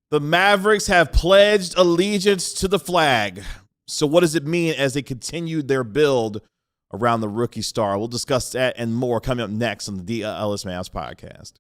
The Mavericks have pledged allegiance to the flag. So what does it mean as they continue their build around the rookie star? We'll discuss that and more coming up next on the DLLS Mavs podcast.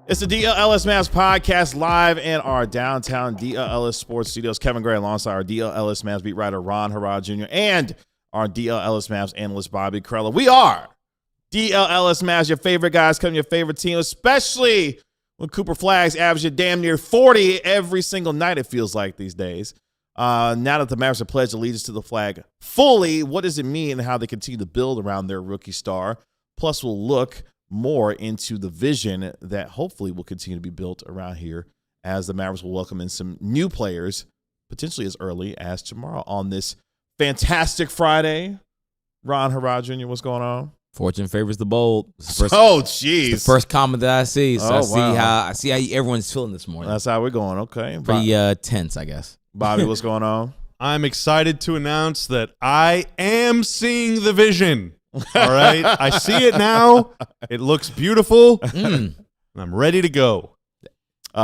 It's the DLLS Mavs podcast live in our downtown DLLS Sports Studios. Kevin Gray alongside our DLLS Mavs beat writer Ron Harrod Jr. and our DLLS Mavs analyst Bobby Carella. We are DLLS Mavs, your favorite guys, coming your favorite team, especially when Cooper Flagg's averaging damn near 40 every single night, it feels like these days. Now that the Mavs have pledged allegiance to the flag fully, what does it mean and how they continue to build around their rookie star? Plus, we'll look more into the vision that hopefully will continue to be built around here as the Mavericks will welcome in some new players, potentially as early as tomorrow on this fantastic Friday. Ron Harrod Jr., what's going on? Fortune favors the bold. Jeez. The first comment that I see. So wow. I see how everyone's feeling this morning. That's how we're going. Okay. Pretty tense, I guess. Bobby, what's going on? I'm excited to announce that I am seeing the vision. All right. I see it now. It looks beautiful. And I'm ready to go.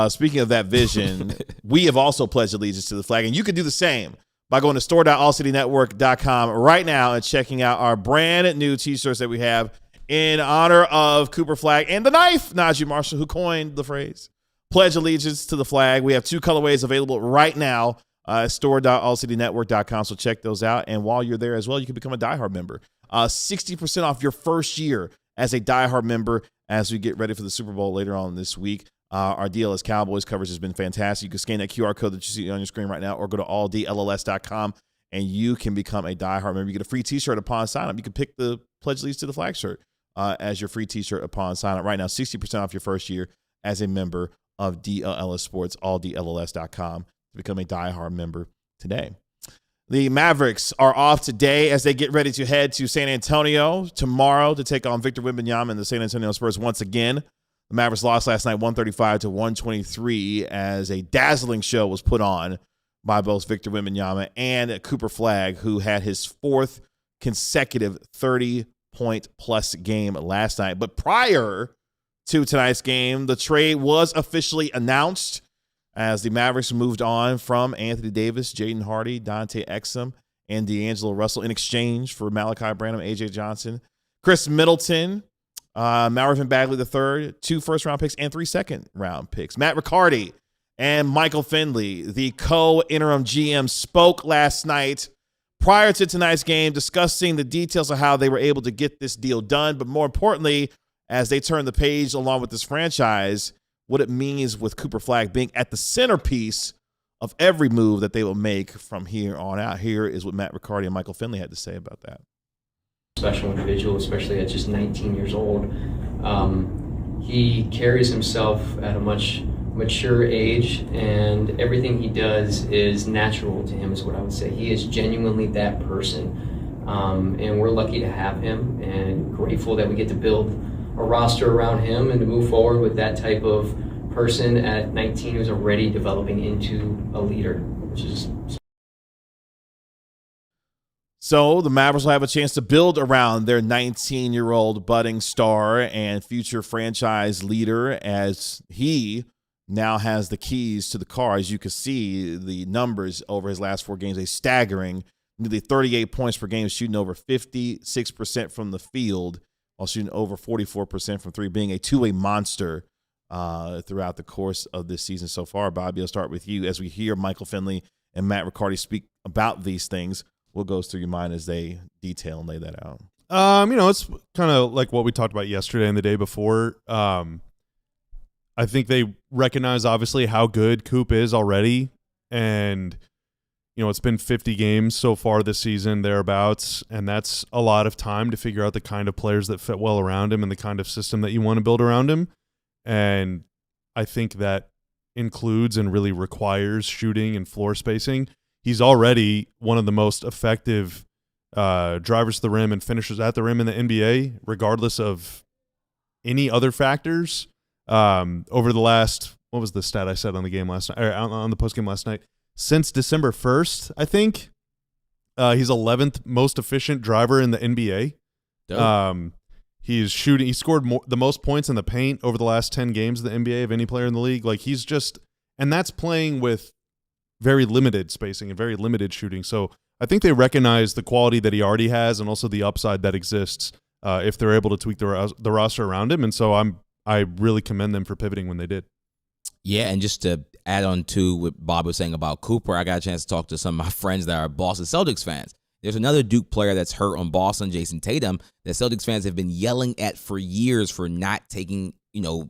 Speaking of that vision, we have also pledged allegiance to the flag, and you can do the same by going to store.allcitynetwork.com right now and checking out our brand new t-shirts that we have in honor of Cooper Flagg and the knife, Naji Marshall, who coined the phrase pledge allegiance to the flag. We have two colorways available right now, store.allcitynetwork.com, so check those out. And while you're there as well, you can become a diehard member. 60% off your first year as a diehard member as we get ready for the Super Bowl later on this week. Our DLS Cowboys coverage has been fantastic. You can scan that QR code that you see on your screen right now or go to alldlls.com and you can become a diehard member. You get a free t-shirt upon sign-up. You can pick the Pledge Allegiance to the Flag shirt as your free t-shirt upon sign-up. Right now, 60% off your first year as a member of DLLS Sports, alldlls.com to become a diehard member today. The Mavericks are off today as they get ready to head to San Antonio tomorrow to take on Victor Wembanyama and the San Antonio Spurs once again. The Mavericks lost last night 135-123 as a dazzling show was put on by both Victor Wembanyama and Cooper Flagg, who had his fourth consecutive 30-point-plus game last night. But prior to tonight's game, the trade was officially announced as the Mavericks moved on from Anthony Davis, Jaden Hardy, Dante Exum, and D'Angelo Russell in exchange for Malachi Branham, A.J. Johnson, Chris Middleton, Marvin Bagley III, 2 first-round picks and 3 second-round picks. Matt Riccardi and Michael Finley, the co-interim GM, spoke last night prior to tonight's game discussing the details of how they were able to get this deal done, but more importantly, as they turn the page along with this franchise, what it means with Cooper Flagg being at the centerpiece of every move that they will make from here on out. Here is what Matt Riccardi and Michael Finley had to say about that. Special individual, especially at just 19 years old. He carries himself at a much mature age, and everything he does is natural to him, is what I would say. He is genuinely that person, and we're lucky to have him and grateful that we get to build a roster around him and to move forward with that type of person at 19 who's already developing into a leader, which is. So the Mavericks will have a chance to build around their 19-year-old budding star and future franchise leader as he now has the keys to the car. As you can see, the numbers over his last 4 games, a staggering nearly 38 points per game, shooting over 56% from the field, while shooting over 44% from 3, being a two-way monster throughout the course of this season so far. Bobby, I'll start with you. As we hear Michael Finley and Matt Riccardi speak about these things, what goes through your mind as they detail and lay that out? It's kind of like what we talked about yesterday and the day before. I think they recognize, obviously, how good Coop is already, and it's been 50 games so far this season, thereabouts, and that's a lot of time to figure out the kind of players that fit well around him and the kind of system that you want to build around him. And I think that includes and really requires shooting and floor spacing. He's already one of the most effective drivers to the rim and finishers at the rim in the NBA, regardless of any other factors. Over the last, what was the stat I said on the game last night, or on the postgame last night? Since December 1st, I think, he's 11th most efficient driver in the NBA. He scored the most points in the paint over the last 10 games of the NBA of any player in the league. Like, he's just, and that's playing with very limited spacing and very limited shooting. So I think they recognize the quality that he already has and also the upside that exists if they're able to tweak the roster around him. And so I really commend them for pivoting when they did. Yeah, and just to add on to what Bob was saying about Cooper, I got a chance to talk to some of my friends that are Boston Celtics fans. There's another Duke player that's hurt on Boston, Jason Tatum, that Celtics fans have been yelling at for years for not taking,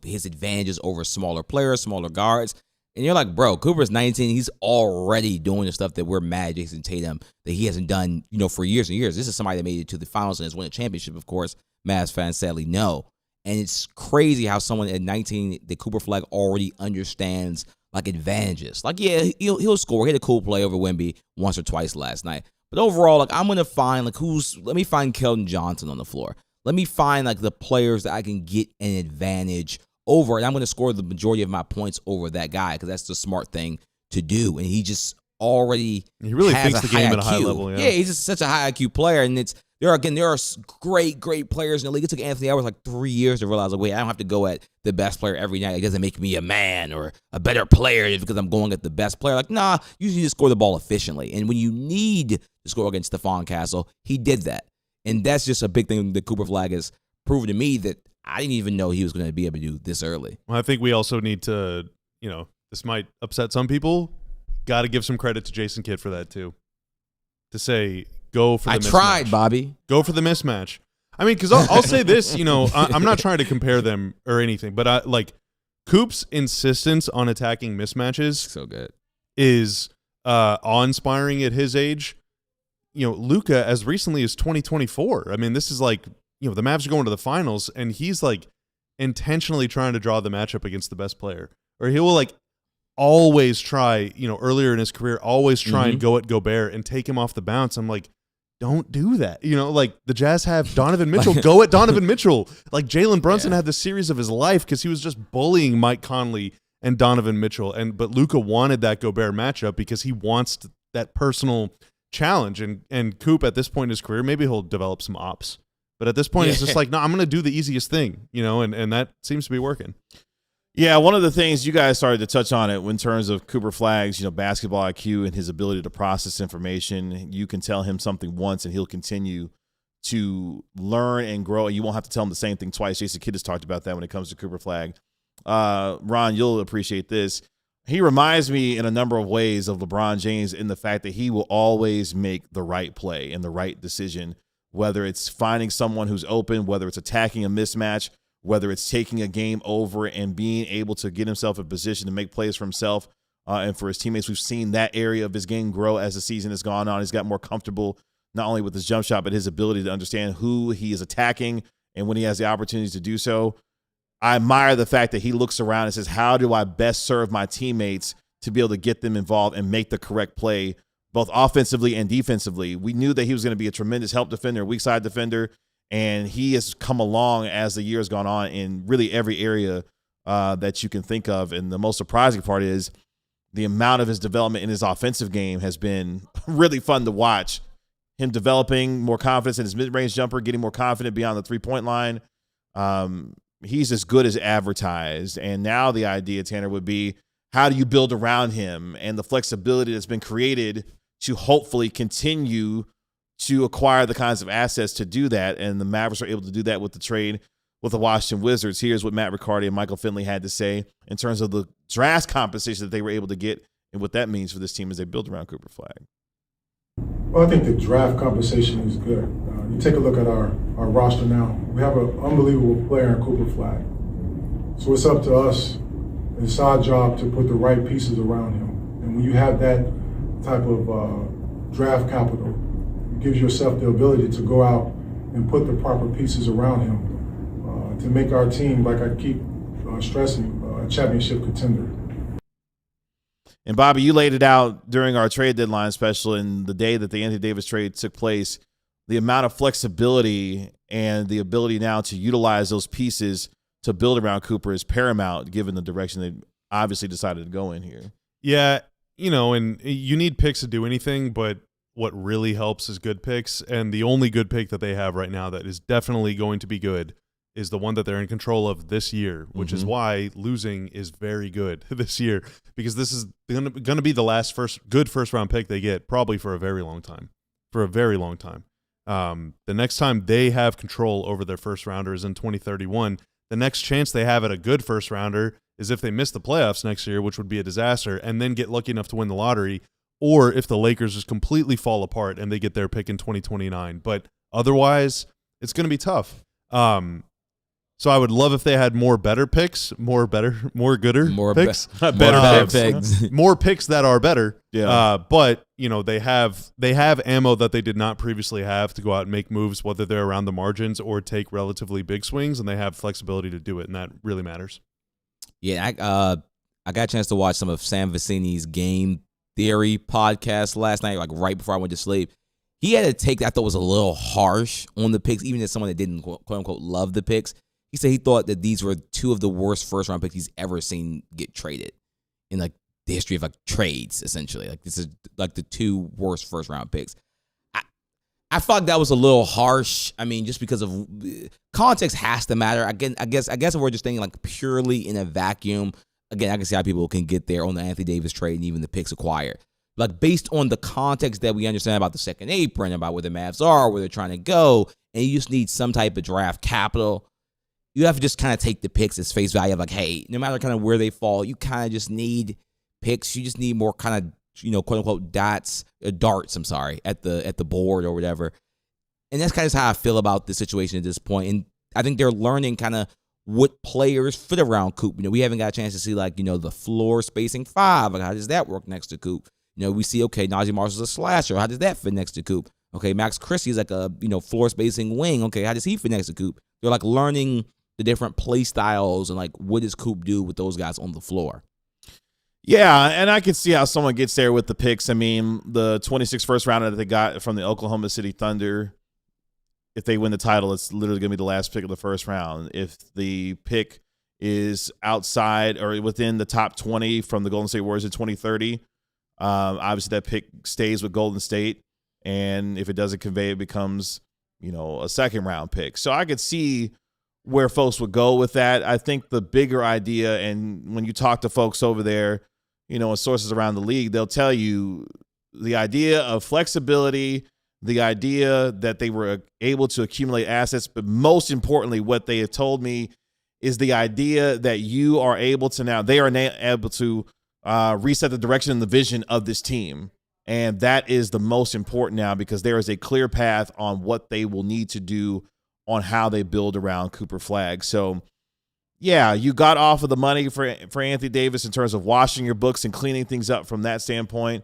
his advantages over smaller players, smaller guards. And you're like, bro, Cooper's 19. He's already doing the stuff that we're mad at Jason Tatum that he hasn't done, for years and years. This is somebody that made it to the finals and has won a championship, of course. Mavs fans sadly know. And it's crazy how someone at 19, the Cooper Flagg, already understands like advantages. Like, yeah, he'll score. He had a cool play over Wemby once or twice last night. But overall, like, I'm gonna find let me find Keldon Johnson on the floor. Let me find like the players that I can get an advantage over, and I'm gonna score the majority of my points over that guy because that's the smart thing to do. And he just already really has thinks the game at a high level. Yeah, he's just such a high IQ player, and there are great players in the league. It took Anthony Edwards like 3 years to realize, wait, I don't have to go at the best player every night. It doesn't make me a man or a better player just because I'm going at the best player. Like, nah, you need to score the ball efficiently. And when you need to score against Stephon Castle, he did that. And that's just a big thing that Cooper Flagg has proven to me that I didn't even know he was going to be able to do this early. Well, I think we also need to, this might upset some people. Got to give some credit to Jason Kidd for that too. To say, go for the mismatch. I tried, Bobby. Go for the mismatch. I mean, because I'll say this, I'm not trying to compare them or anything, but Coop's insistence on attacking mismatches so good is awe-inspiring at his age. Luka, as recently as 2024. I mean, this is like, the Mavs are going to the finals, and he's like intentionally trying to draw the matchup against the best player. Or he will always try, earlier in his career, always try and go at Gobert and take him off the bounce. I'm like, don't do that. The Jazz have Donovan Mitchell. Go at Donovan Mitchell. Like Jalen Brunson had the series of his life because he was just bullying Mike Conley and Donovan Mitchell. But Luka wanted that Gobert matchup because he wants that personal challenge. And Coop, at this point in his career, maybe he'll develop some ops. But at this point, it's just like, no, I'm going to do the easiest thing, and that seems to be working. Yeah, one of the things you guys started to touch on it in terms of Cooper Flagg's, basketball IQ and his ability to process information. You can tell him something once and he'll continue to learn and grow. And you won't have to tell him the same thing twice. Jason Kidd has talked about that when it comes to Cooper Flagg. Ron, you'll appreciate this. He reminds me in a number of ways of LeBron James in the fact that he will always make the right play and the right decision, whether it's finding someone who's open, whether it's attacking a mismatch, whether it's taking a game over and being able to get himself in position to make plays for himself and for his teammates. We've seen that area of his game grow as the season has gone on. He's got more comfortable not only with his jump shot, but his ability to understand who he is attacking and when he has the opportunities to do so. I admire the fact that he looks around and says, how do I best serve my teammates to be able to get them involved and make the correct play, both offensively and defensively? We knew that he was going to be a tremendous help defender, weak side defender, and he has come along as the year has gone on in really every area that you can think of. And the most surprising part is the amount of his development in his offensive game has been really fun to watch. Him developing more confidence in his mid-range jumper, getting more confident beyond the three-point line. He's as good as advertised. And now the idea, Tanner, would be how do you build around him and the flexibility that's been created to hopefully continue to acquire the kinds of assets to do that. And the Mavericks are able to do that with the trade with the Washington Wizards. Here's what Matt Riccardi and Michael Finley had to say in terms of the draft compensation that they were able to get and what that means for this team as they build around Cooper Flagg. Well, I think the draft compensation is good. You take a look at our roster now. We have an unbelievable player in Cooper Flagg. So it's up to us, it's our job to put the right pieces around him. And when you have that type of draft capital. It gives yourself the ability to go out and put the proper pieces around him to make our team, like I keep stressing, a championship contender. And Bobby, you laid it out during our trade deadline special, and the day that the Anthony Davis trade took place, the amount of flexibility and the ability now to utilize those pieces to build around Cooper is paramount, given the direction they obviously decided to go in here. Yeah, and you need picks to do anything, but what really helps is good picks, and the only good pick that they have right now that is definitely going to be good is the one that they're in control of this year, which is why losing is very good this year, because this is going to be the last good first-round pick they get probably for a very long time. The next time they have control over their first-rounder is in 2031. The next chance they have at a good first-rounder is if they miss the playoffs next year, which would be a disaster, and then get lucky enough to win the lottery, or if the Lakers just completely fall apart and they get their pick in 2029. But otherwise, it's going to be tough. So I would love if they had more better picks, more gooder picks, better picks, more picks that are better. Yeah. But they have ammo that they did not previously have to go out and make moves, whether they're around the margins or take relatively big swings, and they have flexibility to do it, and that really matters. Yeah, I got a chance to watch some of Sam Vecini's Game Theory podcast last night, like right before I went to sleep. He had a take that I thought was a little harsh on the picks, even as someone that didn't quote unquote love the picks. He said he thought that these were two of the worst first-round picks he's ever seen get traded in like the history of like trades, essentially. Like this is like the two worst first-round picks. I thought that was a little harsh. I mean, just because of context has to matter. Again, I guess if we're just thinking like purely in a vacuum, again, I can see how people can get there on the Anthony Davis trade and even the picks acquired. Like based on the context that we understand about the second apron, about where the Mavs are, where they're trying to go, and you just need some type of draft capital. You have to just kind of take the picks as face value of like, hey, no matter kind of where they fall, you kind of just need picks. You just need more kind of, quote unquote darts, at the board or whatever. And that's kind of how I feel about the situation at this point. And I think they're learning kind of what players fit around Coop. We haven't got a chance to see like, the floor spacing 5. Like, how does that work next to Coop? We see, okay, Naji Marshall's a slasher. How does that fit next to Coop? Okay, Max Christie's like a, floor spacing wing. Okay, how does he fit next to Coop? They're like learning the different play styles and like what does Coop do with those guys on the floor. Yeah, and I can see how someone gets there with the picks. I mean, the 26th first rounder that they got from the Oklahoma City Thunder, if they win the title, it's literally going to be the last pick of the first round. If the pick is outside or within the top 20 from the Golden State Warriors in 2030, obviously that pick stays with Golden State. And if it doesn't convey, it becomes, a second round pick. So I could see where folks would go with that. I think the bigger idea, and when you talk to folks over there, and sources around the league, they'll tell you the idea of flexibility, the idea that they were able to accumulate assets, but most importantly, what they have told me is the idea that you are able to now, they are able to reset the direction and the vision of this team. And that is the most important now because there is a clear path on what they will need to do on how they build around Cooper Flagg. So, yeah, you got off of the money for Anthony Davis in terms of washing your books and cleaning things up from that standpoint.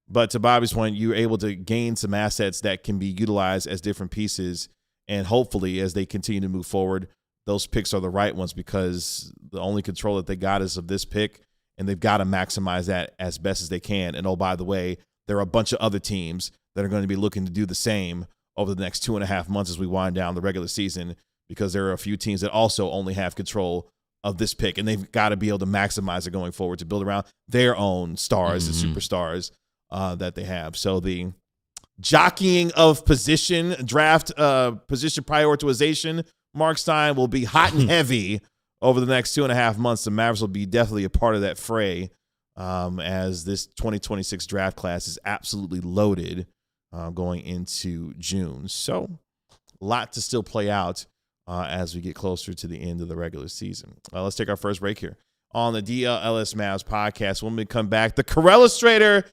But to Bobby's point, you're able to gain some assets that can be utilized as different pieces. And hopefully, as they continue to move forward, those picks are the right ones because the only control that they got is of this pick, and they've got to maximize that as best as they can. And, oh, by the way, there are a bunch of other teams that are going to be looking to do the same over the next 2.5 months as we wind down the regular season because there are a few teams that also only have control of this pick, and they've got to be able to maximize it going forward to build around their own stars and superstars that they have. So the jockeying of position, draft position prioritization, Mark Stein, will be hot and heavy over the next 2.5 months. The Mavericks will be definitely a part of that fray as this 2026 draft class is absolutely loaded going into June. So a lot to still play out as we get closer to the end of the regular season. Let's take our first break here on the DLLS Mavs podcast. When we come back, the Corellustrator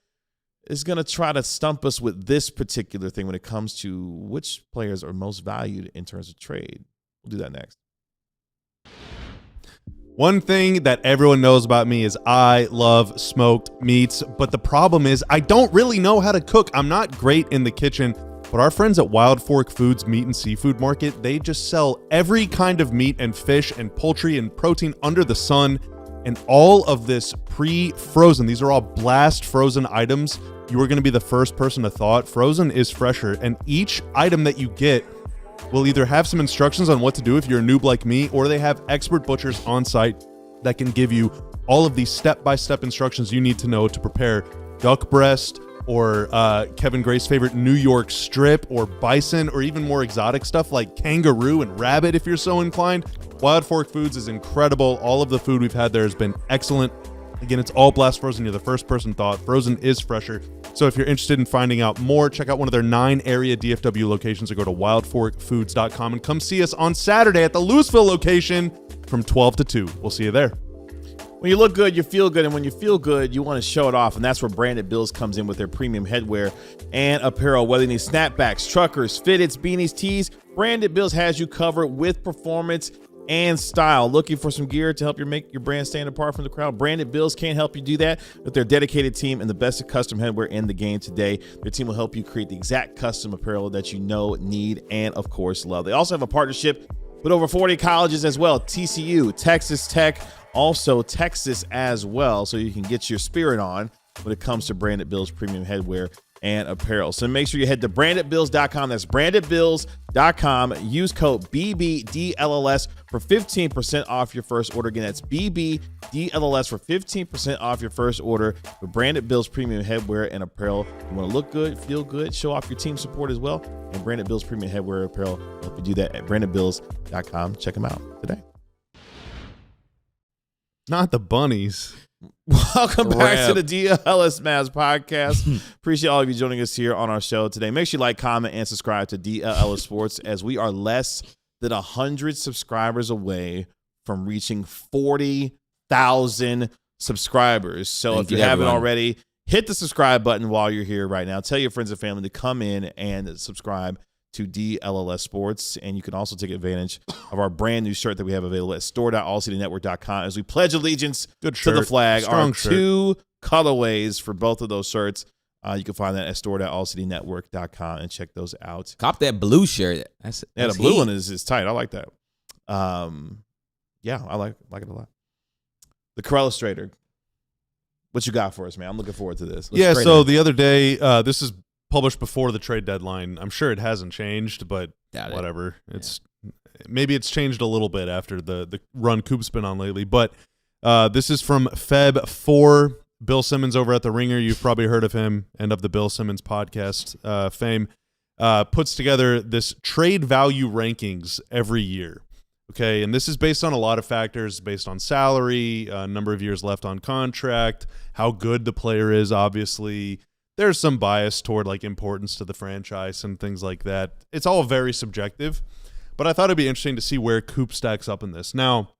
is going to try to stump us with this particular thing when it comes to which players are most valued in terms of trade. We'll do that next. One thing that everyone knows about me is I love smoked meats, but the problem is I don't really know how to cook. I'm not great in the kitchen, but our friends at Wild Fork Foods Meat and Seafood Market, they just sell every kind of meat and fish and poultry and protein under the sun, and all of this pre-frozen. These are all blast frozen items. You are going to be the first person to thought. Frozen is fresher, and each item that you get will either have some instructions on what to do if you're a noob like me, or they have expert butchers on site that can give you all of these step-by-step instructions you need to know to prepare duck breast, or Kevin Gray's favorite New York strip, or bison, or even more exotic stuff like kangaroo and rabbit if you're so inclined. Wild Fork Foods is incredible. All of the food we've had there has been excellent. Again, it's all blast frozen. You're the first person thought. Frozen is fresher. So if you're interested in finding out more, check out one of their 9 area DFW locations, or go to wildforkfoods.com and come see us on Saturday at the Louisville location from 12 to 2. We'll see you there. When you look good, you feel good, and when you feel good, you want to show it off, and that's where Branded Bills comes in with their premium headwear and apparel. Whether you need snapbacks, truckers, fitteds, beanies, tees, Branded Bills has you covered with performance and style. Looking for some gear to help you make your brand stand apart from the crowd? Branded Bills can help you do that with their dedicated team and the best custom headwear in the game today. Their team will help you create the exact custom apparel that you know, need, and of course love. They also have a partnership with over 40 colleges as well. TCU, Texas Tech, also Texas as well, so you can get your spirit on when it comes to Branded Bills premium headwear and apparel. So make sure you head to brandedbills.com. That's brandedbills.com. Use code BBDLLS for 15% off your first order. Again, that's BBDLLS for 15% off your first order with Branded Bills premium headwear and apparel. You want to look good, feel good, show off your team support as well, and Branded Bills premium headwear and apparel help you do that at brandedbills.com. Check them out today. Not the bunnies. Welcome back to the DLLS Mavs podcast. Appreciate all of you joining us here on our show today. Make sure you like, comment, and subscribe to DLLS Sports, as we are less than 100 subscribers away from reaching 40,000 subscribers. So if you haven't already, hit the subscribe button while you're here right now. Tell your friends and family to come in and subscribe to DLLS Sports, and you can also take advantage of our brand new shirt that we have available at store.allcitynetwork.com as we pledge allegiance to the flag. Our 2 colorways for both of those shirts. You can find that at store.allcitynetwork.com and check those out. Cop that blue shirt. That's the blue one is tight. I like that. Yeah, I like it a lot. The Corellustrator. What you got for us, man? I'm looking forward to this. So the other day, this is published before the trade deadline. I'm sure it hasn't changed, but whatever. Maybe it's changed a little bit after the run Coop's been on lately. But this is from Feb 4. Bill Simmons over at The Ringer. You've probably heard of him and of the Bill Simmons podcast fame. Puts together this trade value rankings every year. Okay, and this is based on a lot of factors, based on salary, number of years left on contract, how good the player is, obviously. There's some bias toward like importance to the franchise and things like that. It's all very subjective, but I thought it'd be interesting to see where Coop stacks up in this. Now,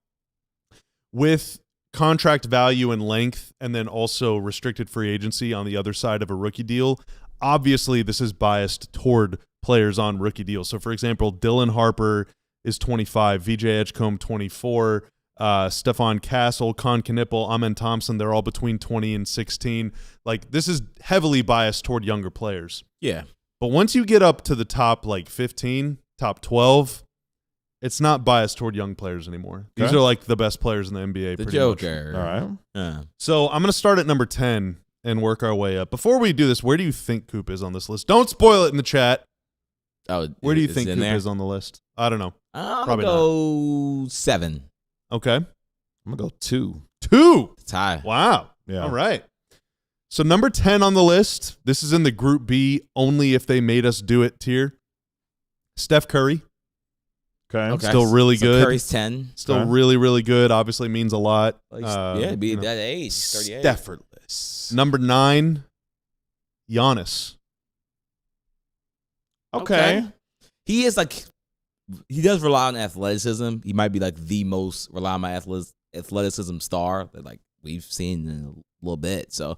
with contract value and length, and then also restricted free agency on the other side of a rookie deal, obviously this is biased toward players on rookie deals. So, for example, Dylan Harper is 25, VJ Edgecombe 24, Stephon Castle, Con Knipple, Amen Thompson, they're all between 20 and 16. Like, this is heavily biased toward younger players. Yeah. But once you get up to the top, like, 15, top 12, it's not biased toward young players anymore. These are, like, the best players in the NBA. The pretty Joker. much. All right. Yeah. So I'm going to start at number 10 and work our way up. Before we do this, where do you think Coop is on this list? Don't spoil it in the chat. Oh, where do you think Coop is on the list? I don't know. I'm going to go 7. Okay. I'm going to go 2. 2? It's high. Wow. Yeah. All right. So number 10 on the list, this is in the Group B, only if they made us do it tier. Steph Curry. Okay. Still really good. Curry's 10. Still really, really good. Obviously means a lot. Be at that age. 38. Effortless. Number 9, Giannis. Okay. He is like, he does rely on athleticism. He might be like the most rely on my athleticism star that like we've seen in a little bit. So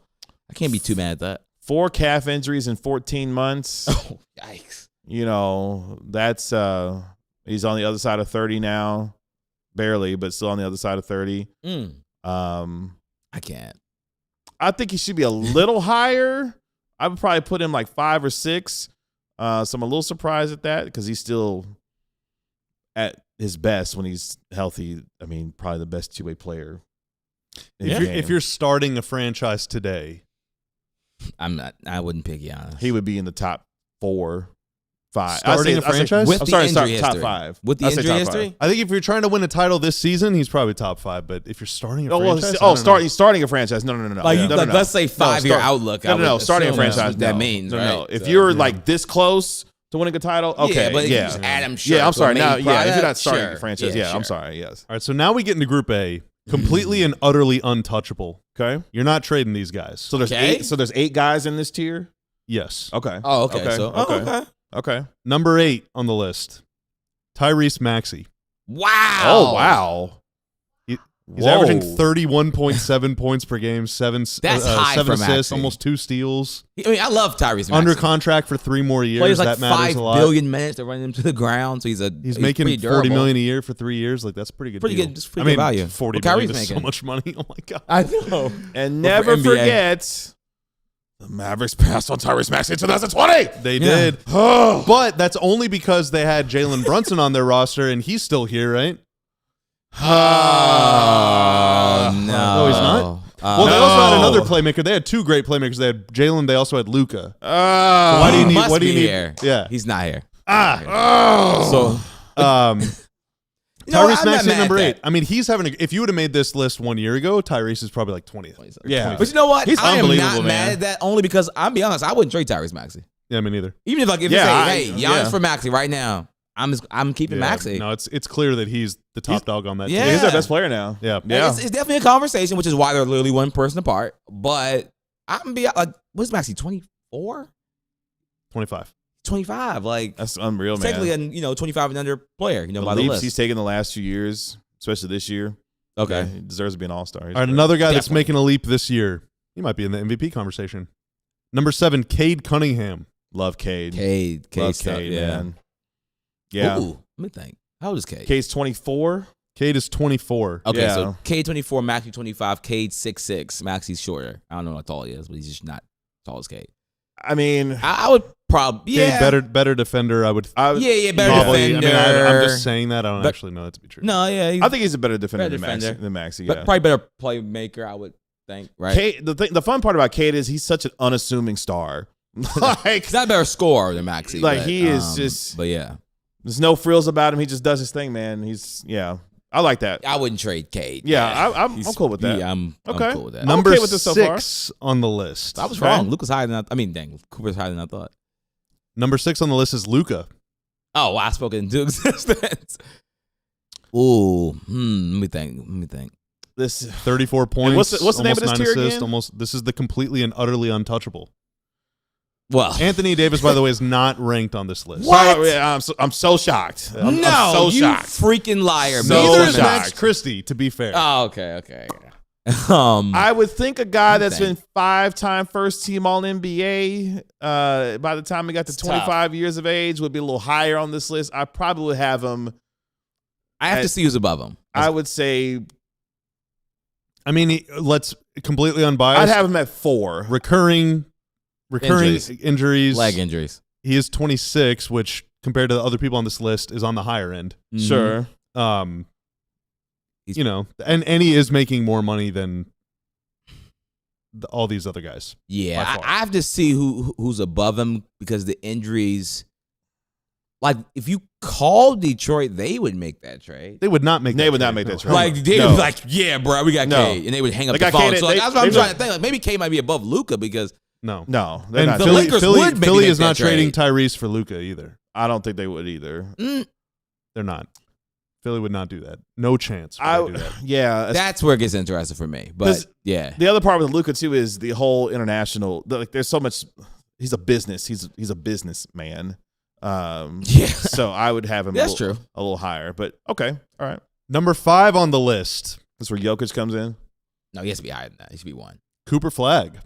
I can't be too mad at that. 4 calf injuries in 14 months. Oh, yikes. You know, that's he's on the other side of 30 now. barely, but still on the other side of 30. I can't. I think he should be a little higher. I would probably put him like 5 or 6. So I'm a little surprised at that because he's still at his best when he's healthy. I mean, probably the best two-way player. If you're starting a franchise today, I wouldn't pick Giannis. He would be in the top 4, 5. Starting a franchise? With the injury top history. 5. With the I'd say injury top history? 5. I think if you're trying to win a title this season, he's probably top 5. But if you're starting a franchise, He's starting a franchise. No. Let's say 5-year outlook. No, starting a franchise. That means, right? No. If you're like this close to winning a title, okay, but if you just add him short I'm sorry. to a Now, main if you're not product, starting sure. a franchise, Yeah, I'm sure. sorry. Yes. All right, so now we get into Group A, completely and utterly untouchable. Okay. You're not trading these guys. So there's Okay. 8. So there's 8 guys in this tier. Yes. Okay. Oh, okay. Okay. So, Okay. Okay. Number 8 on the list, Tyrese Maxey. Wow. Oh wow. He's averaging 31.7 points per game, 7 high for assists, Maxey. almost 2 steals. I mean, I love Tyrese Maxey. Under contract for 3 more years. Plays like that matters 5 a lot. billion minutes to run him to the ground, so he's making pretty $40 durable. million a year for 3 years. Like that's a pretty good. Pretty deal. good. Just pretty good value. $40 What million Kyrie's is so making. much money. Oh my god. I know. And But for never NBA. forget, the Mavericks passed on Tyrese Maxey in 2020. They did, but that's only because they had Jalen Brunson on their roster, and he's still here, right? Oh, no. No, he's not. Well, they also had another playmaker. They had 2 great playmakers. They had Jalen. They also had Luka. Why do you need- Must what do you be need- Here. Yeah. He's not here. So Tyrese I'm not Maxey mad at number at 8. that. I mean, he's having. If you would have made this list 1 year ago, Tyrese is probably like 20th. Yeah. But you know what? He's I am unbelievable, not mad man. at that only because I'm be honest, I wouldn't trade Tyrese Maxey. Yeah, me neither. Even if you Yeah, say, hey, Giannis for Maxey right now, I'm keeping Maxey. No, it's clear that he's the top dog on that Yeah. team. he's our best player now. Yeah. Yeah. It's definitely a conversation, which is why they're literally one person apart. But I'm gonna be like, what's Maxey? 24, 25. 25. Like That's unreal, man. technically, a 25 and under player. the by the leaps list. he's taken the last few years, especially this year. Okay. Yeah, he deserves to be an all-star. All right, another guy that's Definitely. making a leap this year. He might be in the MVP conversation. Number 7, Cade Cunningham. Love Cade. Cade Love stuff, Cade, yeah. man. Yeah. Ooh, let me think. How old is Cade? Cade's 24. Cade is 24. Okay, Yeah. so Cade 24, Maxey 25, Cade 6'6". Maxey's shorter. I don't know how tall he is, but he's just not tall as Cade. I mean, I would probably, yeah. Cade better defender. I would Yeah, better probably. defender. I mean, I'm just saying that. I don't But- actually know that to be true. No, yeah. I think he's a better defender, Better defender. than Maxey. but Yeah. probably better playmaker, I would think, right? Cade, the fun part about Cade is he's such an unassuming star. Like, He's not a better scorer than Maxey. Like, but, he is just- But yeah, there's no frills about him. He just does his thing, man. I like that. I wouldn't trade Cade. Yeah, I'm He's- cool with that. Yeah, I'm Okay. cool with that. I'm Number okay with this so far. 6 on the list. I was Okay. wrong. Luke was higher than Cooper's higher than I thought. Number 6 on the list is Luka. Oh, wow, I spoke it into existence. Ooh, let me think. This 34 points. what's the name of almost this 9 tier assists, again? This is the completely and utterly untouchable. Well, Anthony Davis, by the way, is not ranked on this list. What? Yeah, I'm so shocked. no, I'm so you shocked. freaking liar. So Neither is shocked. Max Christie, to be fair. Oh, okay. I would think a guy that's Anything. been 5-time first team All NBA by the time he got to It's 25 years of age would be a little higher on this list. I probably would have him. I have to see who's above him. I would say I mean, let's completely unbiased. I'd have him at 4. recurring injuries. Leg injuries. He is 26, which compared to the other people on this list is on the higher end. Sure. You know, and he is making more money than all these other guys. Yeah, by far. I have to see who's above him because the injuries. Like, if you call Detroit, they would make that trade. They would not make. They that would not trade, make no. that trade. Like, they would be like, yeah, bro, we got No. Cade. And they would hang up They the got phone. Cade, So like, they- that's what I'm they- trying to think. Like, maybe Cade might be above Luka because No, No, they're and not. the Philly, Lakers Philly, would maybe Philly make is not that trading trade. Tyrese for Luka either. I don't think they would either. They're not. Philly would not do that. No chance. Would they do that. Yeah. that's where it gets interesting for me. But 'Cause yeah. The other part with Luka too is the whole international. Like, there's so much. He's a business. He's a businessman. Yeah. So I would have him. That's a little, true. A little higher, but okay, all right. Number 5 on the list, That's where Jokic comes in. No, he has to be higher than that. He should be 1. Cooper Flagg.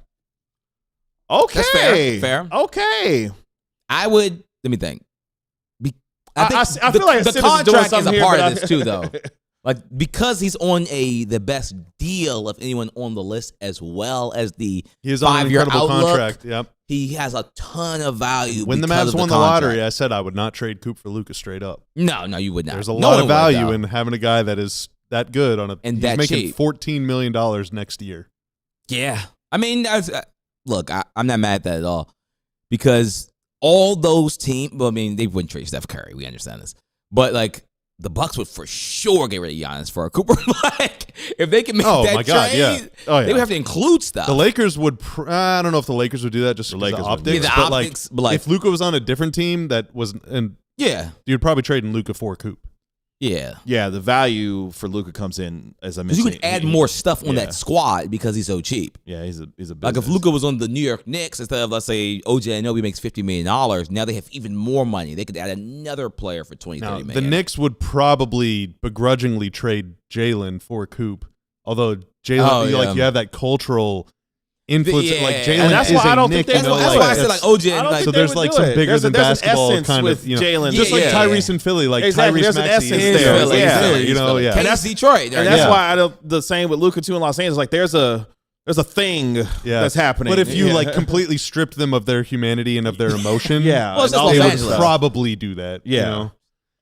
Okay, That's fair. Okay, I would, let me think. I feel like the Simmons is doing contract is something a here, part but of this too, though. Like, because he's on the best deal of anyone on the list, as well as the He is on an 5-year incredible outlook, contract. Yep. he has a ton of value. When the because Mavs of won the contract. lottery, I said I would not trade Coop for Luka straight up. No, you would not. There's a No lot one of would, value though. in having a guy that is that good on And he's that making cheap. $14 million next year. Yeah. I mean, look, I'm not mad at that at all, because all those teams, well, I mean, they wouldn't trade Steph Curry. We understand this. But, like, the Bucks would for sure get rid of Giannis for a Cooper Flagg. If they can make that my God, trade, yeah. Oh, yeah. they would have to include stuff. The Lakers would. I don't know if the Lakers would do that just because of Lakers would. optics. Yeah, the but optics, but like- if Luka was on a different team that was, and Yeah. you'd probably trade in Luka for Coop. Yeah. Yeah, the value for Luka comes in, as I Because mentioned. you could add more stuff on yeah. that squad because he's so cheap. Yeah, he's a business. Like if Luka was on the New York Knicks, instead of, let's say, OJ Anunoby makes $50 million, now they have even more money. They could add another player for $20, Now, $30 the million. Knicks would probably begrudgingly trade Jalen for Coop, although Jalen, you have that cultural influence. Yeah. Like And Jalen that's is why I a don't Nick. think You know, that's like, why I said like OJ. I don't Like, think so they there's would like do some it. bigger There's than an basketball essence kind with of, you know, Jalen. just like Yeah. Tyrese in Philly, like Exactly. Tyrese There's an Maxey essence is there. Philly, Yeah. Philly, you know, yeah. And that's Detroit. And that's Yeah. why the same with Luka too in Los Angeles. Like there's a thing that's happening. But if you Yeah. like completely stripped them of their humanity and of their emotion, Yeah. Well, it's and just all Los they that would Angeles. stuff. probably do that. Yeah. You know?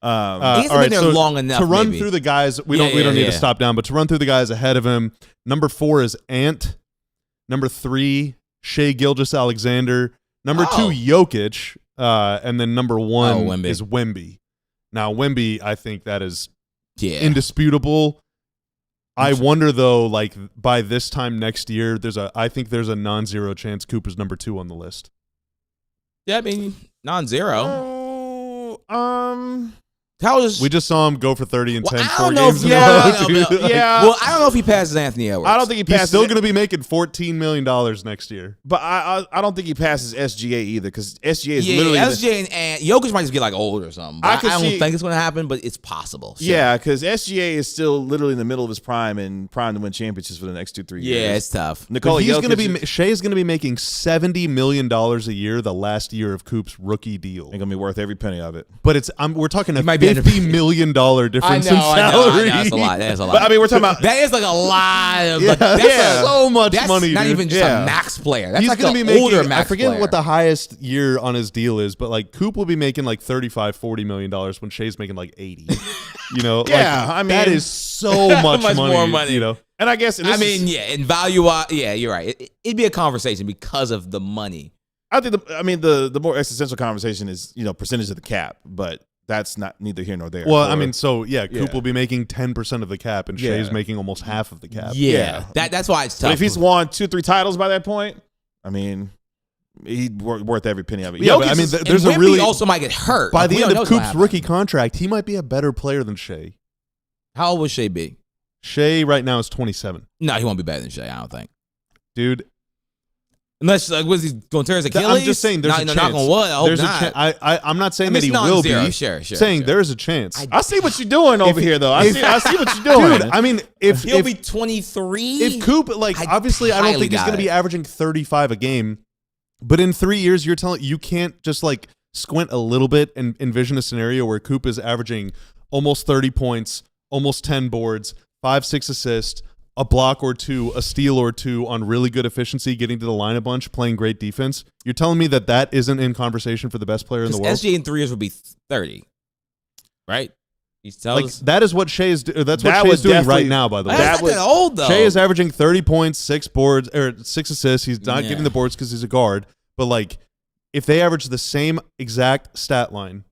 He hasn't all been there so long enough, to run maybe. through the guys. We don't need to stop down, but to run through the guys ahead of him. Number 4 is Ant. Number 3, Shai Gilgeous-Alexander. Number 2, Jokic. And then number 1 Wemby. is Wemby. Now, Wemby, I think that is Yeah. indisputable. I wonder though, like by this time next year, I think there's a non-zero chance Cooper's number 2 on the list. Yeah, I mean, non-zero. How is We just saw him go for 30 and 10 I 4 don't know if games in a yeah, row, I don't dude. know. Like, Yeah. Well, I don't know if he passes Anthony Edwards. I don't think he He's passes. still going to be making $14 million next year. But I don't think he passes SGA either because SGA is Yeah, literally. SJ and Jokic might just get like old or something. But I I, could don't see- think it's going to happen, but it's possible. Sure. Yeah, because SGA is still literally in the middle of his prime and primed to win championships for the next 2-3 years. Yeah, it's tough. Nikola He's Jokic going to be is- Shai's going to be making $70 million a year the last year of Coop's rookie deal. ain't gonna be worth every penny of it. But we're talking a might be $50 million difference in I salary. know. That's a lot. That's a lot. But I mean, we're talking about that is like a lot of. Yeah, like, that's yeah. So much that's money, not dude. even just Yeah. a max player. That's He's like going to an be making, older max I forget player. what the highest year on his deal is, but like Coop will be making like $35-40 million when Shai's making like 80. You know, Yeah, like, I mean- that is so much, Much money, more money. You know, and I guess I mean, yeah, in value, yeah, you're right. It'd be a conversation because of the money. I think the more existential conversation is percentage of the cap, but that's not neither here nor there. well, Or- I mean, so yeah, Coop Yeah. will be making 10% of the cap, and Yeah. Shai's making almost half of the cap. Yeah, that's why it's tough. but if he's won 2-3 titles by that point, I mean, he's worth every penny of it. Yeah, Jokic but I mean, is- there's and a Wemby really also might get hurt by Like, the we end don't know of what's gonna Coop's happen. rookie contract, he might be a better player than Shai. How old will Shai be? Shai right now is 27. No, he won't be better than Shai. I don't think. Dude, Unless was he going to tear his Achilles? I'm just saying there's a chance. Knock on wood. I hope There's not. a chance. I'm not saying I mean, that he it's will non-zero. be. Sure, saying sure. there's a chance. I see what you're doing over here, though. I see what you're doing. Dude, I mean, if He'll if, be 23. if Coop, like, obviously, I don't highly think he's doubt going to be it. averaging 35 a game, but in 3 years, you can't just like squint a little bit and envision a scenario where Coop is averaging almost 30 points, almost 10 boards, 5-6 assists, a block or two, a steal or two on really good efficiency, getting to the line a bunch, playing great defense. You're telling me that isn't in conversation for the best player in the world? SJ in 3 years will be 30, right? He tells Like us. that is what Shai is. That's what That Shai was is doing definitely- right now. By the way, That's not that old though. Shai is averaging 30 points, 6 boards, or 6 assists. He's not Yeah. getting the boards because he's a guard. But like, if they average the same exact stat line,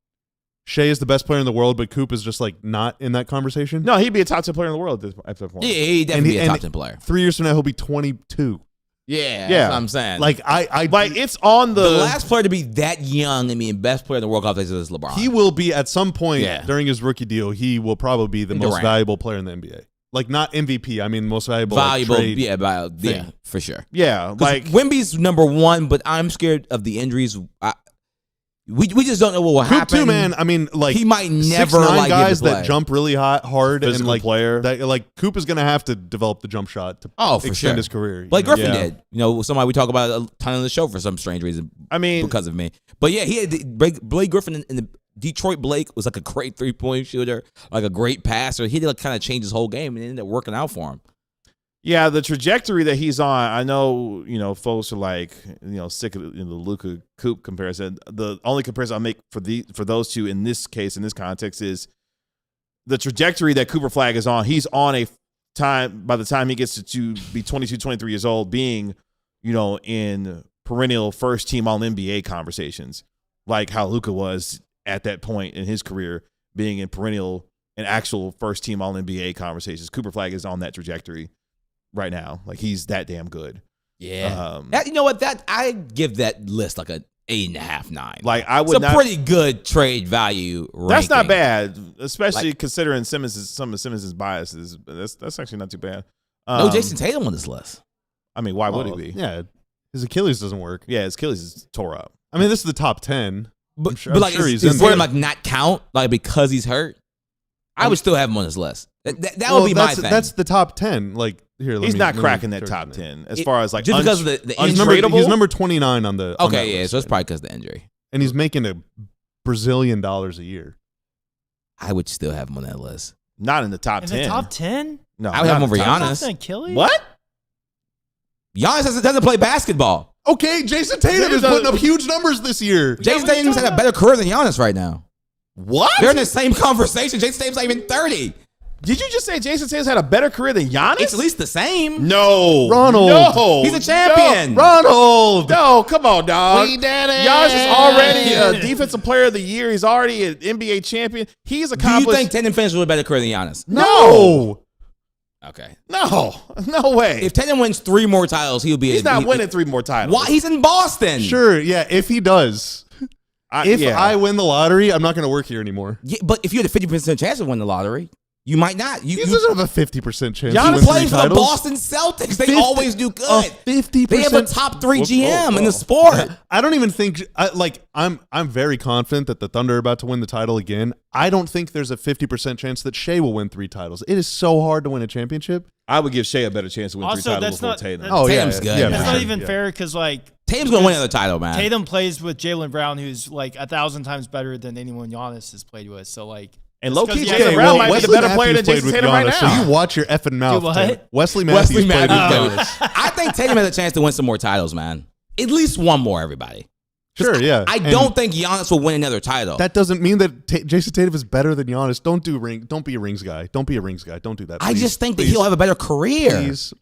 Shai is the best player in the world, but Coop is just like not in that conversation. no, he'd be a top 10 player in the world at that point. Yeah, he definitely be a and top 10 player. 3 years from now, he'll be 22. Yeah, Yeah. that's what I'm saying. Like I Like it's on the last player to be that young and being best player in the World Cup is LeBron. he will be at some point Yeah. during his rookie deal. He will probably be the And most Durant. valuable player in the NBA. Like not MVP. I mean, most valuable. valuable, Like, trade. yeah, thing. for sure. Yeah, like Wemby's number 1, but I'm scared of the injuries. We just don't know what will Coop happen. too, man. I mean, like he might 6'9" never like guys get to that play. jump really hard and Physical like player. That, like Coop is going to have to develop the jump shot to Oh, for extend sure. his career. Blake you know? Griffin Yeah. did. Somebody we talk about a ton on the show for some strange reason I mean, because of me. But yeah, he had Blake Griffin in the Detroit Blake was like a great 3-point shooter, like a great passer. He did like kind of change his whole game and it ended up working out for him. Yeah, the trajectory that he's on, I know, folks are like, sick of the Luka Coop comparison. The only comparison I'll make for those two in this case, in this context, is the trajectory that Cooper Flagg is on. He's on a time, by the time he gets to be 22, 23 years old, being, in perennial first team All-NBA conversations, like how Luka was at that point in his career, being in perennial and actual first team All-NBA conversations. Cooper Flagg is on that trajectory right now. Like, he's that damn good. Yeah. You know what? I give that list like a 8.5, 9. Like, I would it's a pretty good trade value ranking. That's not bad, especially considering some of Simmons' biases. That's actually not too bad. No Jason Tatum on this list. I mean, why would he be? Yeah, his Achilles doesn't work. Yeah, his Achilles is tore up. I mean, this is the top 10. But, I'm sure he's in for there. him like not count like because he's hurt. I would still have him on this list. That would be my thing. That's the top 10. Like here, he's not cracking that top 10 as far as like just because of the injury. He's number 29 on the. Okay, yeah, so it's probably because of the injury. And he's making $1 Brazilian a year. I would still have him on that list. Not in the top 10. In the top 10? No, I would have him over That's Giannis. Achilles? What? Giannis doesn't play basketball. Okay, Jason Tatum is putting up huge numbers this year. Jason Tatum's had a better career than Giannis right now. What? They're in the same conversation. Jason Tatum's not even 30. Did you just say Jason Tatum's had a better career than Giannis? It's at least the same. No. Ronald. No. He's a champion. No. Ronald. No, come on, dog. We did it. Giannis is already a defensive player of the year. He's already an NBA champion. He's Do accomplished. you think Tatum finished with a better career than Giannis? No. Okay. No. No way. If Tatum wins 3 more titles, he'll be. He's not winning 3 more titles. Why? He's in Boston. Sure, yeah, if he does. If I win the lottery, I'm not going to work here anymore. Yeah, but if you had a 50% chance of winning the lottery, you might not. He doesn't have a 50% chance. Giannis to win plays 3 for the titles. Boston Celtics. They always do good. 50%. They have a top 3 GM in the sport. I don't even think I'm very confident that the Thunder are about to win the title again. I don't think there's a 50% chance that Shea will win 3 titles. It is so hard to win a championship. I would give Shea a better chance to win 3 Also, titles that's before not- Tatum. that's- Tatum's good. Yeah, That's man. not even Yeah. fair because, like, Tatum's going to win another title, man. Tatum plays with Jaylen Brown, who's like 1,000 times better than anyone Giannis has played with. So, like, And just low-key, 'cause Jaylen Jaylen Brown Brown might be the better player than played Jason with Tatum right Giannis, now. So you watch your effing mouth. Do what? Tatum. Wesley Matthews played with Giannis. I think Tatum has a chance to win some more titles, man. At least one more, everybody. Sure, yeah. I And don't think Giannis will win another title. That doesn't mean that Jason Tatum is better than Giannis. Don't be a rings guy. Don't be a rings guy. Don't do that. I please. just think that Please. he'll have a better career.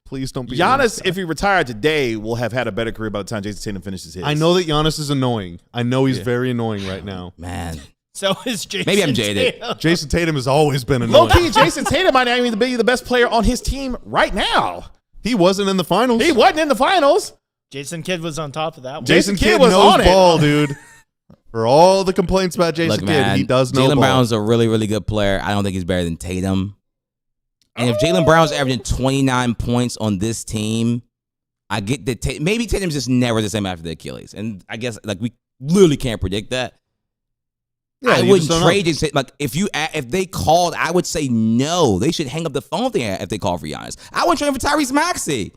Please don't be a rings Giannis, guy. if he retired today, will have had a better career by the time Jason Tatum finishes his. I know that Giannis is annoying. I know he's very annoying right now. Man. so is Jason. Maybe I'm jaded. Tatum. Jason Tatum has always been annoying. Low-key, Jason Tatum might not even be the best player on his team right now. He wasn't in the finals. He wasn't in the finals. Jason Kidd was on top of that one. Jason Kidd Kidd was knows on it. ball, dude. For all the complaints about Jason Look, Kidd, man, he does know Jaylen ball. Brown's a really, really good player. I don't think he's better than Tatum. And if Jaylen Brown's averaging 29 points on this team, I get that maybe Tatum's just never the same after the Achilles. And I guess like we literally can't predict that. Yeah, I you wouldn't just don't trade know. Jason. Like if they called, I would say no. They should hang up the phone if they call for Giannis. I wouldn't trade him for Tyrese Maxey.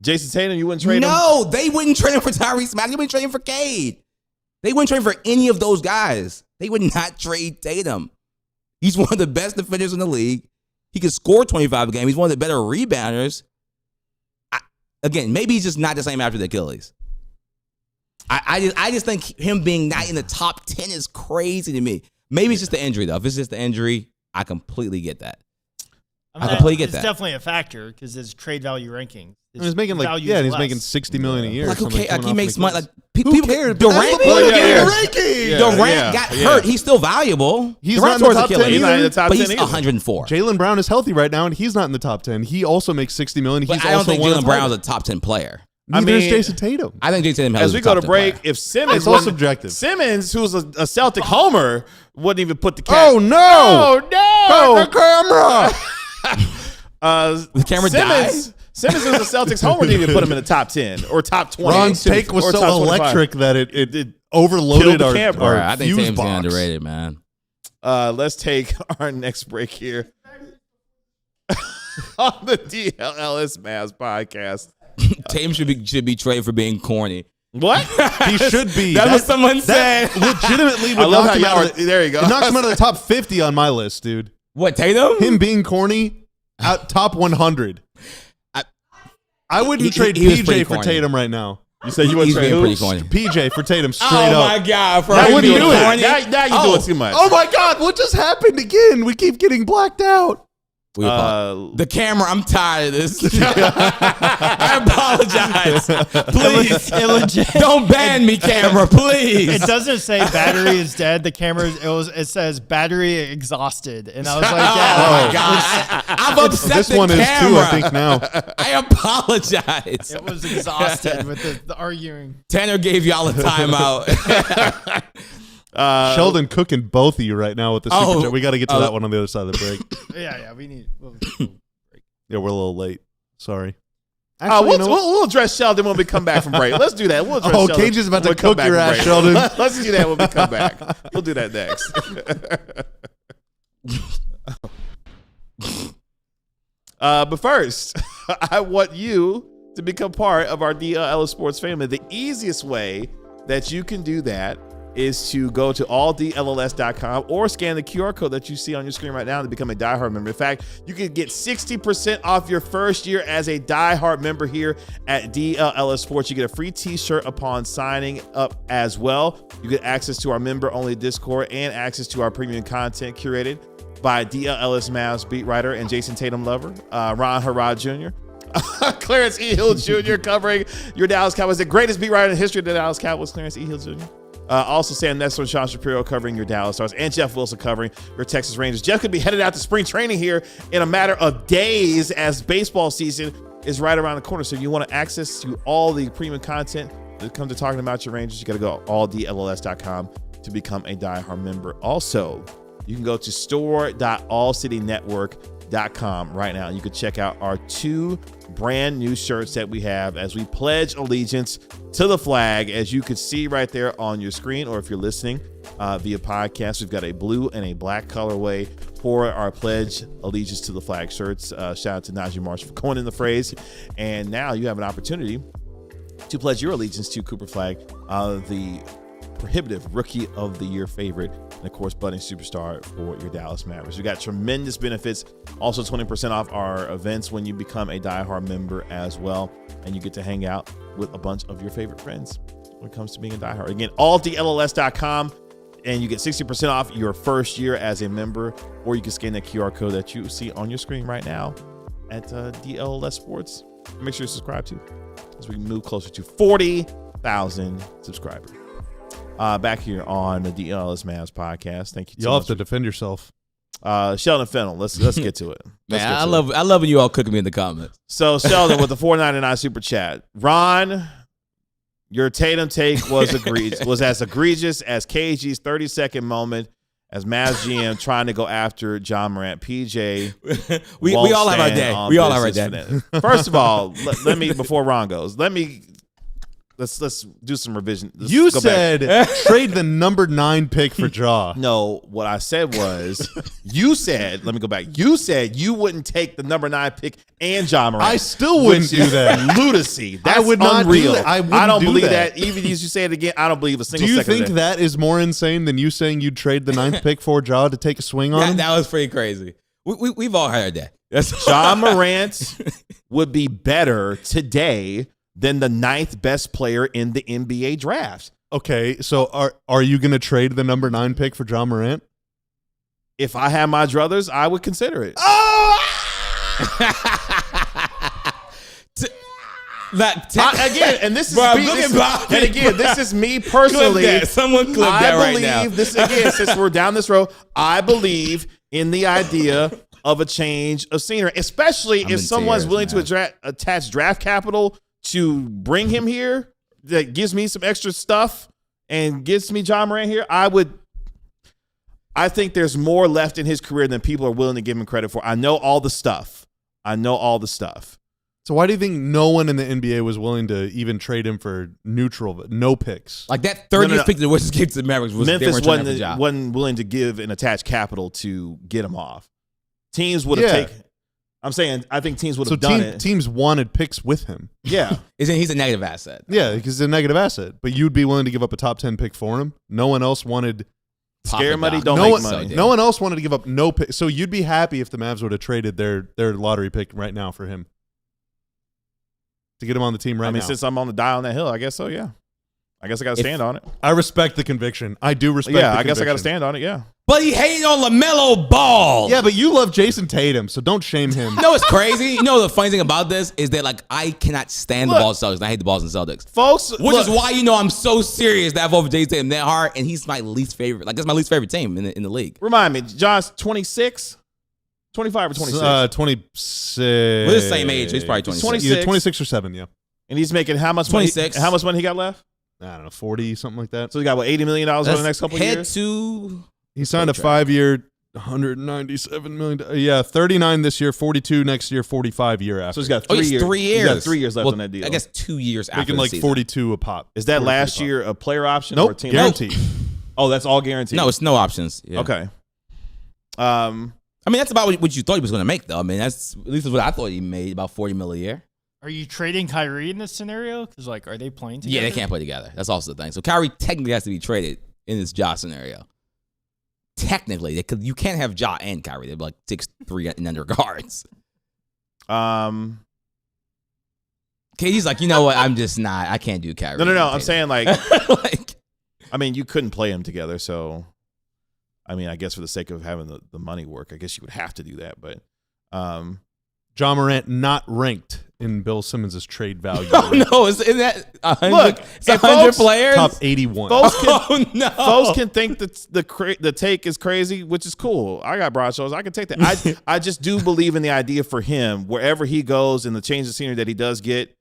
Jason Tatum, you wouldn't trade him? No, they wouldn't trade him for Tyrese Maxey. They wouldn't trade him for Cade. They wouldn't trade for any of those guys. They would not trade Tatum. He's one of the best defenders in the league. He could score 25 a game. He's one of the better rebounders. Again, maybe he's just not the same after the Achilles. I just think him being not in the top 10 is crazy to me. Maybe it's just the injury, though. If it's just the injury, I completely get that. I completely get it's that. definitely a factor because it's trade value ranking. And he's making he's making $60 million a year. Like, or okay, something like he coming makes off money. an Like Who people cares? Durant, Yeah. Durant got hurt. He's still valuable. He's Durant not in the tore his top 10 Achilles, He's not in the top but 10 he's either. 104. Jaylen Brown is healthy right now, and he's not in the top 10. He also makes $60 million. But He's I don't also think won a Jaylen title. Brown's a top 10 player. Neither is mean, Jason Tatum. I think Jason Tatum As has we a go to top 10 break, player. if Simmons It's all wasn't- subjective. Simmons, who's a Celtic homer, wouldn't even put the Oh, no! no! The camera! The camera died? Simmons was a Celtics homer, didn't even put him in the top 10 or top 20. Ron's take was or so top 25. electric that it Killed overloaded the our camera. All right, I think fuse Tatum's box. underrated, man. Let's take our next break here on the DLLS Mavs podcast. Tatum should be traded for being corny. What? He should be. That's what someone said. Legitimately I would love knock how him y'all out are, of the, there you go. it knocks him out of the top 50 on my list, dude. What, Tatum? Him being corny, out top 100. I wouldn't trade he was PJ pretty for corny. Tatum right now. You said you wouldn't He's trade being who? pretty corny. PJ for Tatum straight Oh up. my God! For Now him you being doing corny? it. Now you doing too much. Oh my God, what just happened again? We keep getting blacked out. The camera. I'm tired of this. I apologize. Please, don't ban me, camera. Please. It doesn't say battery is dead. The camera, it says battery exhausted. And I was like, yeah. Oh my God. I've upset This the one camera. is too, I think, now. I apologize. It was exhausted with the arguing. Tanner gave y'all a timeout. Sheldon cooking both of you right now with the super chat. We got to get to oh. that one on the other side of the break. Yeah, we need. Yeah, we're a little late. Sorry. We'll address Sheldon when we come back from break. Let's do that. We'll address Sheldon Cage is about to when we come cook back your from ass, break. Sheldon. Let's do that when we come back. We'll do that next. But first, I want you to become part of our DLLS Sports family. The easiest way that you can do that is to go to alldlls.com or scan the QR code that you see on your screen right now to become a diehard member. In fact, you can get 60% off your first year as a diehard member here at DLLS Sports. You get a free t-shirt upon signing up as well. You get access to our member-only Discord and access to our premium content curated by DLLS Mavs beat writer and Jason Tatum lover, Ron Harrod Jr., Clarence E. Hill Jr. covering your Dallas Cowboys, the greatest beat writer in the history of the Dallas Cowboys, Clarence E. Hill Jr. Also, Sam Nessler and Sean Shapiro covering your Dallas Stars, and Jeff Wilson covering your Texas Rangers. Jeff could be headed out to spring training here in a matter of days as baseball season is right around the corner. So if you want access to all the premium content that comes to talking about your Rangers, you got to go alldlls.com to become a diehard member. Also, you can go to store.allcitynetwork.com right now. You can check out our 2 brand new shirts that we have as we pledge allegiance to the flag, as you could see right there on your screen, or if you're listening via podcast, we've got a blue and a black colorway for our pledge allegiance to the flag shirts. Shout out to Naji Marshall for coining the phrase. And now you have an opportunity to pledge your allegiance to Cooper Flagg, the prohibitive Rookie of the Year favorite, and of course, budding superstar for your Dallas Mavericks. We got tremendous benefits. Also, 20% off our events when you become a diehard member as well, and you get to hang out with a bunch of your favorite friends when it comes to being a diehard. Again, alldlls.com, and you get 60% off your first year as a member, or you can scan that QR code that you see on your screen right now at DLLS Sports. Make sure you subscribe to, as we move closer to 40,000 subscribers. Back here on the DLLS Mavs podcast. Thank you. Y'all have to defend yourself. Sheldon Fennell. Let's get to it. Man, I love when you all cooking me in the comments. So Sheldon with the $4.99 super chat. Ron, your Tatum take was as egregious as KG's 30-second moment as Mavs GM trying to go after Ja Morant. PJ, we all have our day. We all have our day. First of all, let me, before Ron goes, let's do some revision. You said trade the number 9 pick for Ja. No, what I said was, you said, let me go back. You said you wouldn't take the number 9 pick and Ja Morant. I still wouldn't do that. Lunacy. That's I would not unreal. do that. I don't do believe that. Even as you say it again, I don't believe a single Do you second think of that is more insane than you saying you'd trade the 9th pick for Ja to take a swing on him? That was pretty crazy. We've all heard that. Ja Morant would be better today than the 9th best player in the NBA draft. Okay, so are you going to trade the number 9 pick for Ja Morant? If I had my druthers, I would consider it. Again, and this is this is me personally. Clip that. Someone clip that right now. I believe this again, since we're down this road. I believe in the idea of a change of scenery, especially if someone's willing to attach draft capital to bring him here. That gives me some extra stuff and gets me Ja Morant here. I think there's more left in his career than people are willing to give him credit for. I know all the stuff. So why do you think no one in the NBA was willing to even trade him for neutral, no picks? Like that 30th pick that was given to the Mavericks was Memphis wasn't willing to give and attach capital to get him off. Teams would have taken. I'm saying I think teams would have done it. Teams wanted picks with him. Yeah. He's a negative asset. Yeah, because he's a negative asset. But you'd be willing to give up a top 10 pick for him. No one else wanted. Scare money, don't no make one, money. No one else wanted to give up no pick. So you'd be happy if the Mavs would have traded their lottery pick right now for him to get him on the team right now. Since I'm on the die on that hill, I guess so. Yeah. I guess I got to stand on it. I respect the conviction. I do respect. Yeah, the I guess I got to conviction. stand on it. Yeah. But he hated on LaMelo Ball. Yeah, but you love Jason Tatum, so don't shame him. You know what's crazy? You know the funny thing about this is that like I cannot stand the Balls and Celtics. And I hate the Balls and Celtics. Folks, Which is why I'm so serious that I vote for Jason Tatum that hard, and he's my least favorite. Like that's my least favorite team in the league. Remind me, Josh, 26? 25 or 26? 26. We're the same age. He's probably 26. 26. Either 26 or 7, yeah. And he's making how much money? 26. How much money he got left? I don't know, 40, something like that. So he got, what, $80 million over the next couple of head years? to He signed a 5-year, $197 million. Yeah, 39 this year, 42 next year, 45 year after. So he's got 3 years. 3 years. He's got 3 years left on that deal. I guess 2 years after making the like season. 42 a pop. Is that 42 last a pop. year a player option or a Nope, team guaranteed. Oh, that's all guaranteed. No, it's no options. Yeah. Okay. I mean, that's about what you thought he was going to make, though. I mean, that's at least what I thought he made, about $40 million a year. Are you trading Kyrie in this scenario? Because like, are they playing together? Yeah, they can't play together. That's also the thing. So Kyrie technically has to be traded in this Ja scenario. Technically, because you can't have Ja and Kyrie. They're like 6'3" and under guards. KD's like, you know what? I'm just not. I can't do Kyrie. No. I'm saying like, like, I mean, you couldn't play them together. So, I mean, I guess for the sake of having the money work, I guess you would have to do that. But, Ja Morant not ranked in Bill Simmons' trade value. oh no, isn't that 100? Look, it's 100 players. Top 81. folks can think that the take is crazy, which is cool. I got broad shoulders. I can take that. I just do believe in the idea for him, wherever he goes and the change of scenery that he does get,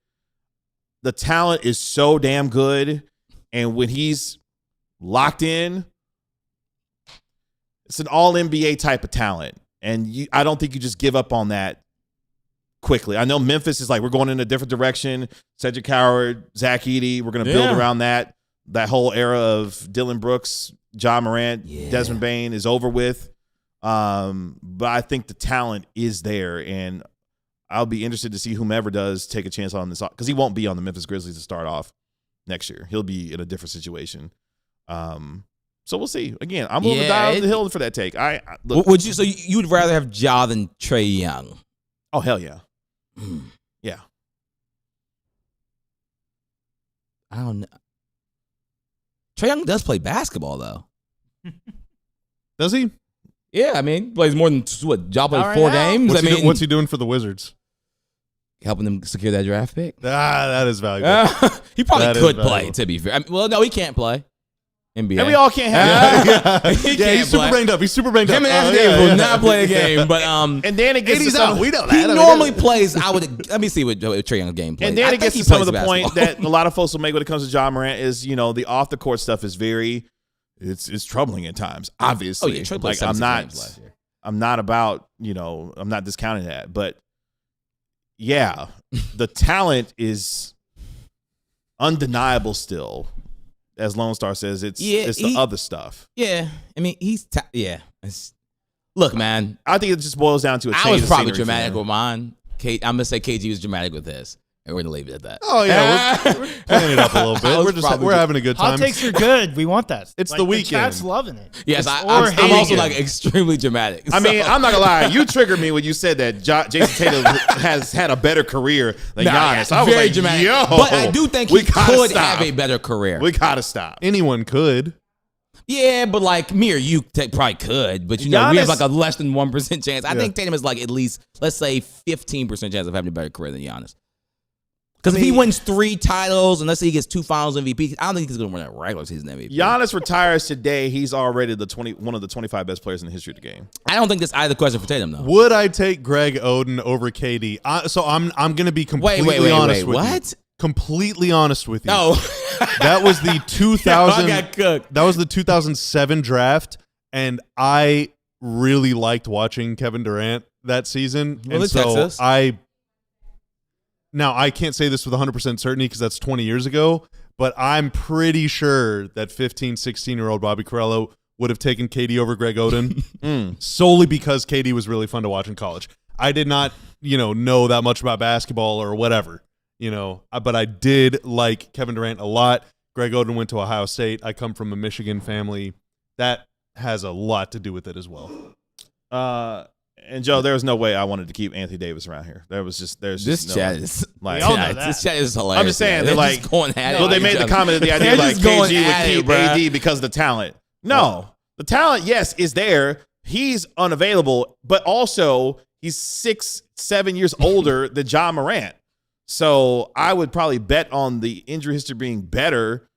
the talent is so damn good. And when he's locked in, it's an all NBA type of talent. And I don't think you just give up on that quickly. I know Memphis is like, we're going in a different direction. Cedric Howard, Zach Edey, we're going to build around that. That whole era of Dylan Brooks, Ja Morant, Desmond Bane is over with. But I think the talent is there, and I'll be interested to see whomever does take a chance on this, because he won't be on the Memphis Grizzlies to start off next year. He'll be in a different situation. So we'll see. Again, I'm willing to die on the hill for that take. Look, Would you? So you would rather have Ja than Trae Young? Oh hell yeah, yeah. I don't know. Trae Young does play basketball though. Does he? Yeah, I mean, plays more than what? Ja played 4 games. What's he doing for the Wizards? Helping them secure that draft pick. That is valuable. He probably That could is play. valuable. To be fair, well, no, he can't play. NBA. And we all can't have He's super banged up. He's super banged Him up. and Anthony Davis will not play a game, but And then it gets to some, We know he that. normally plays. Let me see what Trae Young's game plays. and then I it think gets he to some plays of the point basketball. that a lot of folks will make when it comes to Ja Morant is, the off the court stuff is very, it's troubling at times. Obviously, Oh yeah, Trae played like 76 games last year. I'm not about, I'm not discounting that, but yeah, the talent is undeniable still. As Lone Star says, it's the other stuff. Yeah, I mean, look, man. I think it just boils down to a change. I was of probably scenery for dramatic him. with mine. I'm gonna say KG was dramatic with this, and we're gonna leave it at that. Oh yeah, we're playing it up a little I was bit. probably We're having a good time. Hot takes are good. We want that. It's Like, the weekend. chat's loving it. Yes, Or I'm hating also it. like extremely dramatic. I mean, I'm not gonna lie. You triggered me when you said that Jason Tatum has had a better career than Giannis. I was very like, dramatic. yo, But I do think he we gotta could stop. have a better career. We gotta stop. Anyone could. Yeah, but like me or you probably could, but we have Giannis- like a less than 1% chance. I think Tatum is like at least, let's say, 15% chance of having a better career than Giannis. Because if he wins 3 titles and let's say he gets 2 Finals MVP, I don't think he's going to win a regular season MVP. Giannis retires today. He's already one of the 25 best players in the history of the game. I don't think that's either question for Tatum though. Would I take Greg Oden over KD? So I'm going to be completely honest with you. What? Completely honest with you. No. That was the 2000. I got cooked. That was the 2007 draft, and I really liked watching Kevin Durant that season. Well, and in Texas. Now I can't say this with 100% certainty because that's 20 years ago, but I'm pretty sure that 15, 16-year-old Bobby Carello would have taken KD over Greg Oden solely because KD was really fun to watch in college. I did not, know that much about basketball or whatever, but I did like Kevin Durant a lot. Greg Oden went to Ohio State. I come from a Michigan family. That has a lot to do with it as well. And Joe, there was no way I wanted to keep Anthony Davis around here. This chat is like, this chat is hilarious. I'm just saying, they're like, just going at it. well, they made the comment of the idea like KG would keep AD because of the talent. No, the talent, yes, is there. He's unavailable, but also he's 6-7 years older than Ja Morant. So I would probably bet on the injury history being better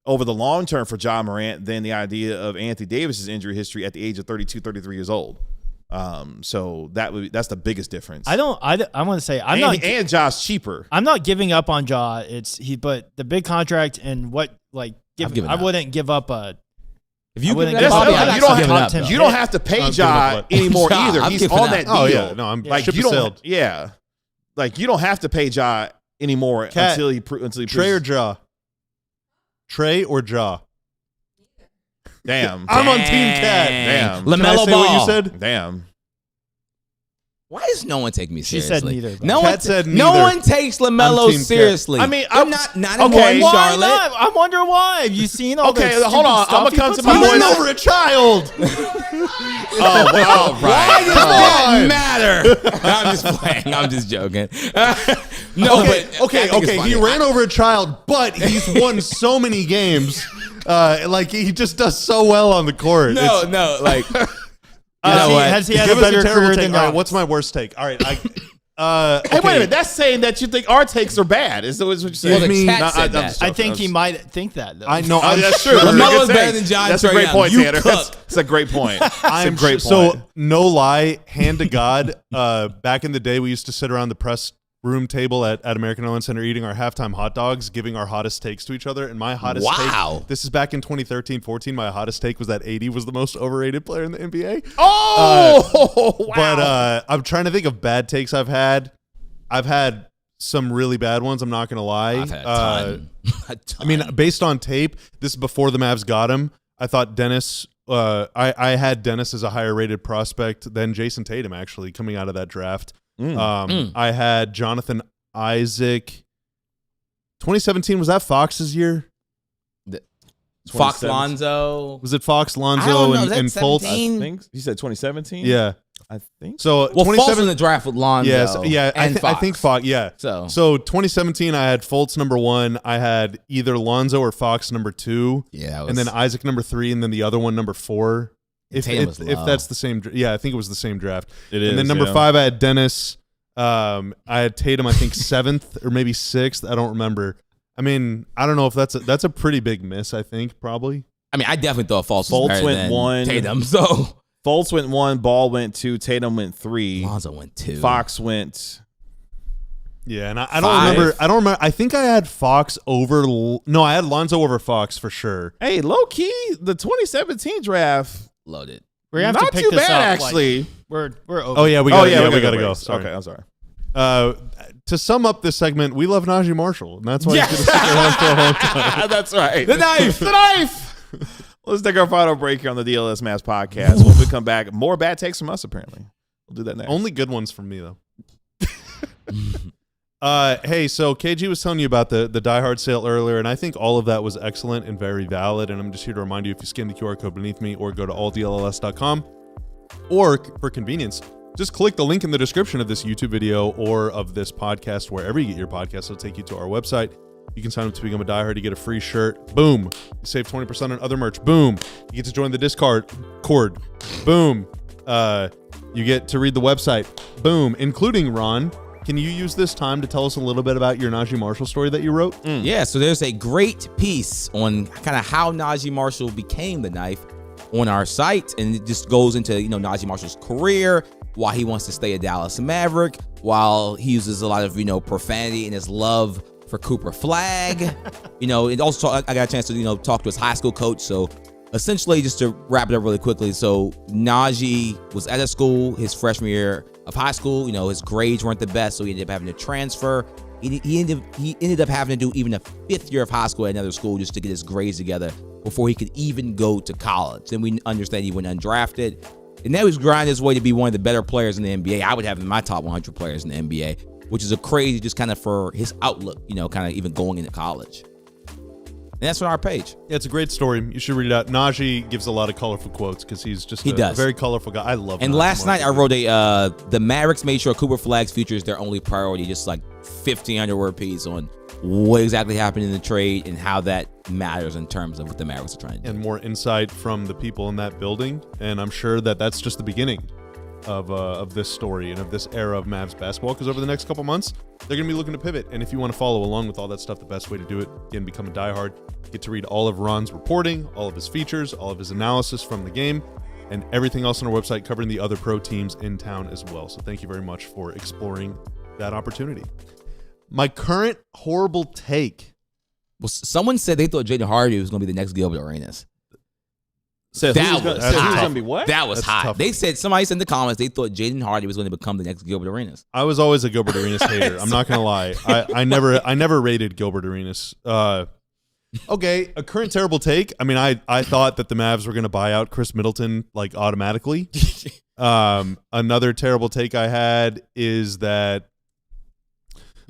over the long term for Ja Morant than the idea of Anthony Davis's injury history at the age of 32, 33 years old. So that's the biggest difference. I want to say and Ja's cheaper. I'm not giving up on Ja. But the big contract and what I wouldn't give up a. If you you don't have to pay Ja anymore either. He's on that deal. Oh yeah, no, I'm like ship you don't. sailed. Yeah, like you don't have to pay Ja anymore until he Trey or Ja. Trey or Ja. Damn. I'm on Team Cat. Damn. LaMelo Can I say Ball. what you said? Damn. Why does no one take me She seriously? said neither. Cat said neither. No one takes LaMelo Team Cat. seriously. I mean, I'm not okay. in Why Charlotte. not? I'm wondering why. Have you seen all Okay, the hold on. stupid I'ma stuff come he to puts my on? boys. He ran over a child. Oh, Why does that on. matter? I'm just playing. I'm just joking. No, but Okay. I think it's He funny. ran over a child, but he's won so many games. Like he just does so well on the court. No, like. Has he had a Give us better terrible career take. than All right, Knox? what's my worst take? All right, Hey, wait a minute. That's saying that you think our takes are bad. Is what you're saying? Well, the chat No, said I'm that. just I joking. think he might think that, though. I know. That's true. LaMelo's That's a good better take. than John That's a Trae great Young. point, You Tanner. cook. That's a great point. That's a great point. So no lie, hand to God. Back in the day, we used to sit around the press room table at American Airlines Center eating our halftime hot dogs, giving our hottest takes to each other. And my hottest take, this is back in 2013-14, my hottest take was that AD was the most overrated player in the NBA. Oh, wow. But I'm trying to think of bad takes I've had. I've had some really bad ones, I'm not going to lie. I've had a ton. A ton. I mean, based on tape, this is before the Mavs got him. I thought Dennis, I had Dennis as a higher rated prospect than Jason Tatum, actually, coming out of that draft. I had Jonathan Isaac. 2017, was that Fox's year? Fox Lonzo. Was it Fox, I Lonzo, don't know, and is that Fultz? 17? I think you said 2017. Yeah. I think. So Well, Fultz 27 in the draft with Lonzo. Yes, yeah, and I think Fox. Yeah. So 2017, I had Fultz number 1. I had either Lonzo or Fox number 2. Yeah, and then Isaac number 3, and then the other one number 4. If that's the same, I think it was the same draft. It is. And then number 5, I had Dennis. I had Tatum, I think 7th or maybe 6th. I don't remember. I mean, I don't know if that's a pretty big miss. I think probably. I mean, I definitely thought Fultz Fultz went than 1. Tatum. So Fultz went 1. Ball went 2. Tatum went 3. Lonzo went 2. Fox went. Yeah, and I don't remember. I don't remember. I think I had Fox over. No, I had Lonzo over Fox for sure. Hey, low key, the 2017 draft loaded. We're gonna have not to pick too this bad up. actually. We're over. Oh yeah, we gotta go. Sorry. Okay, I'm sorry. To sum up this segment, we love Naji Marshall, and that's why he's gonna stick around for a long time. That's right. The knife. The knife. Let's take our final break here on the DLLS Mavs podcast. When we come back, more bad takes from us, apparently. We'll do that next. Only good ones from me, though. Hey, so KG was telling you about the Die Hard sale earlier, and I think all of that was excellent and very valid, and I'm just here to remind you, if you scan the QR code beneath me or go to alldlls.com, or for convenience, just click the link in the description of this YouTube video or of this podcast, wherever you get your podcast. It'll take you to our website. You can sign up to become a diehard. You get a free shirt. Boom. You save 20% on other merch. Boom. You get to join the Discord. Boom. You get to read the website. Boom. Including Ron. Can you use this time to tell us a little bit about your Naji Marshall story that you wrote? Yeah, so there's a great piece on kind of how Naji Marshall became the knife on our site, and it just goes into, Naji Marshall's career, why he wants to stay a Dallas Maverick, while he uses a lot of, profanity in his love for Cooper Flagg. And also I got a chance to, talk to his high school coach. So essentially, just to wrap it up really quickly, so Naji was at a school his freshman year of high school. His grades weren't the best, so he ended up having to transfer. He ended up having to do even a 5th year of high school at another school just to get his grades together before he could even go to college. Then we understand he went undrafted. And now he's grinding his way to be one of the better players in the NBA. I would have him in my top 100 players in the NBA, which is a crazy just kind of for his outlook, kind of even going into college. And that's on our page. Yeah, it's a great story. You should read it out. Naji gives a lot of colorful quotes because he's just a very colorful guy. I love him. And last night I wrote the Mavericks made sure Cooper Flagg's future is their only priority, just like 1,500-word piece on what exactly happened in the trade and how that matters in terms of what the Mavericks are trying to do. And more insight from the people in that building. And I'm sure that that's just the beginning of this story and of this era of Mavs basketball, because over the next couple months, they're going to be looking to pivot. And if you want to follow along with all that stuff, the best way to do it, again, become a diehard. Get to read all of Ron's reporting, all of his features, all of his analysis from the game, and everything else on our website covering the other pro teams in town as well. So thank you very much for exploring that opportunity. My current horrible take. Well, someone said they thought Jaden Hardy was going to be the next Gilbert Arenas. Said That who's was gonna hot. be what? That was That's hot. tough. They said, somebody said in the comments, they thought Jaden Hardy was going to become the next Gilbert Arenas. I was always a Gilbert Arenas hater. I'm not going to lie. I never rated Gilbert Arenas. Okay, a current terrible take. I mean, I thought that the Mavs were going to buy out Chris Middleton like automatically. Another terrible take I had is that,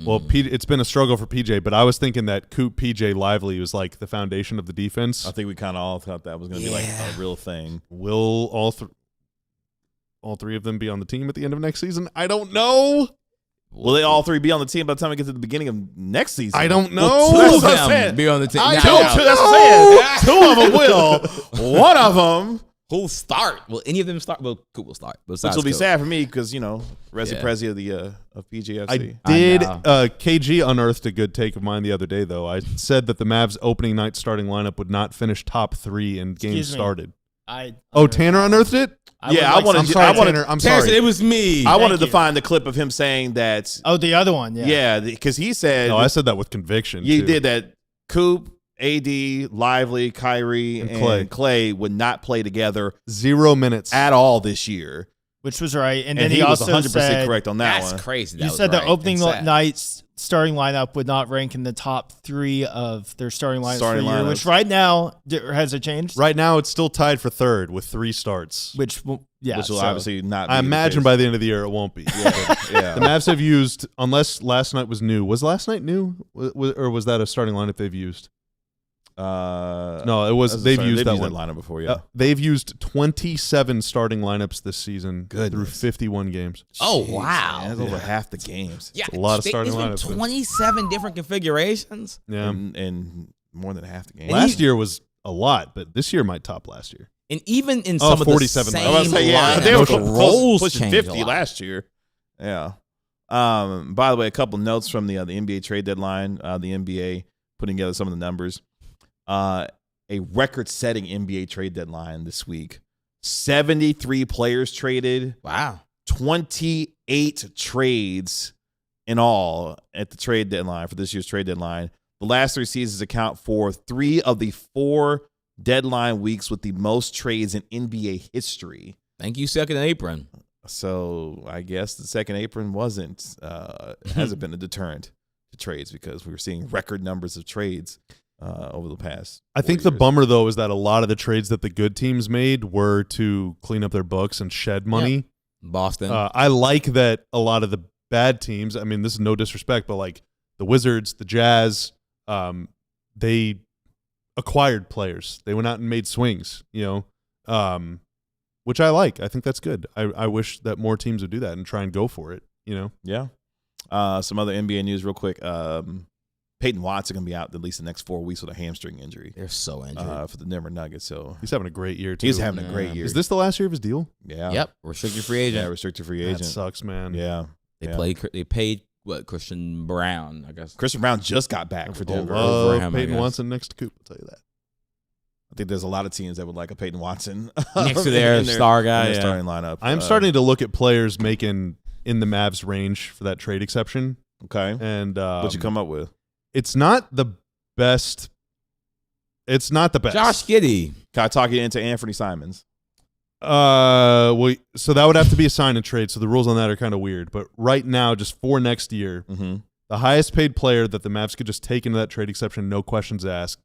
well, it's been a struggle for PJ, but I was thinking that Coop PJ Lively was like the foundation of the defense. I think we kind of all thought that was going to be like a real thing. Will all three of them be on the team at the end of next season? I don't know. Will they all three be on the team by the time we get to the beginning of next season? I don't know. Well, That's two of what I'm saying. them be on the team. I Now, know. That's what I'm saying. Two of them will. One of them, who'll start? Will any of them start? Well, Coop will start. which will be sad for me because Resi Prezi of PGFC. I did. KG unearthed a good take of mine the other day, though. I said that the Mavs opening night starting lineup would not finish top 3 in games started. Tanner unearthed it? I'm sorry. I'm sorry. It was me. I wanted to find the clip of him saying that. Oh, the other one. Yeah. Yeah, because he said. No, I said that with conviction. You too. did that. Coop, AD, Lively, Kyrie, and Clay would not play together 0 minutes at all this year. Which was right. And And then he he was also 100% said, correct on that That's one. crazy. you said the opening night's starting lineup would not rank in the top 3 of their starting lineups for the year, which right now, has it changed? Right now, it's still tied for 3rd with 3 starts. Which will obviously not be I the imagine case. by the end of the year, it won't be. Yeah. The Mavs have used, unless last night was new. Was last night new? Or was that a starting lineup they've used? No, it was. They've used that one lineup before. Yeah, they've used 27 starting lineups this season through 51 games. Oh, wow. Man, that's over half the games. Yeah, a lot of starting there's lineups. been 27 different configurations. Yeah, and more than half the games. last year was a lot, but this year might top last year. And even in some of the 47 same I was about to say, yeah, they were roles pushing change a 50 lot. last year. Yeah. By the way, a couple notes from the NBA trade deadline. The NBA putting together some of the numbers. A record-setting NBA trade deadline this week. 73 players traded. Wow. 28 trades in all at the trade deadline for this year's trade deadline. The last 3 seasons account for 3 of the 4 deadline weeks with the most trades in NBA history. Thank you, second apron. So I guess the second apron hasn't been a deterrent to trades because we were seeing record numbers of trades over the past. I think the bummer, though, is that a lot of the trades that the good teams made were to clean up their books and shed money. Yeah. Boston. I like that a lot of the bad teams, I mean, this is no disrespect, but like the Wizards, the Jazz, they acquired players. They went out and made swings, which I like. I think that's good. I wish that more teams would do that and try and go for it, Yeah. Some other NBA news real quick. Peyton Watson going to be out at least the next 4 weeks with a hamstring injury. They're so injured. For the Denver Nuggets. So He's having a great year, too. he's having a great year. Is this the last year of his deal? Yeah. Yep. Restricted free agent. Yeah, restricted free agent. That sucks, man. Yeah. They paid Christian Brown, I guess. Christian Brown just got back for Denver. over him, I Peyton guess. Watson next to Coop, I'll tell you that. I think there's a lot of teams that would like a Peyton Watson Next to their star guy, in their yeah. starting lineup. I'm starting to look at players making in the Mavs range for that trade exception. Okay. And What you come up with? it's not the best. It's not the best. Josh Giddey. Can I talk you into Anthony Simons? Well, so that would have to be a sign and trade. So the rules on that are kind of weird. But right now, just for next year, the highest paid player that the Mavs could just take into that trade exception, no questions asked,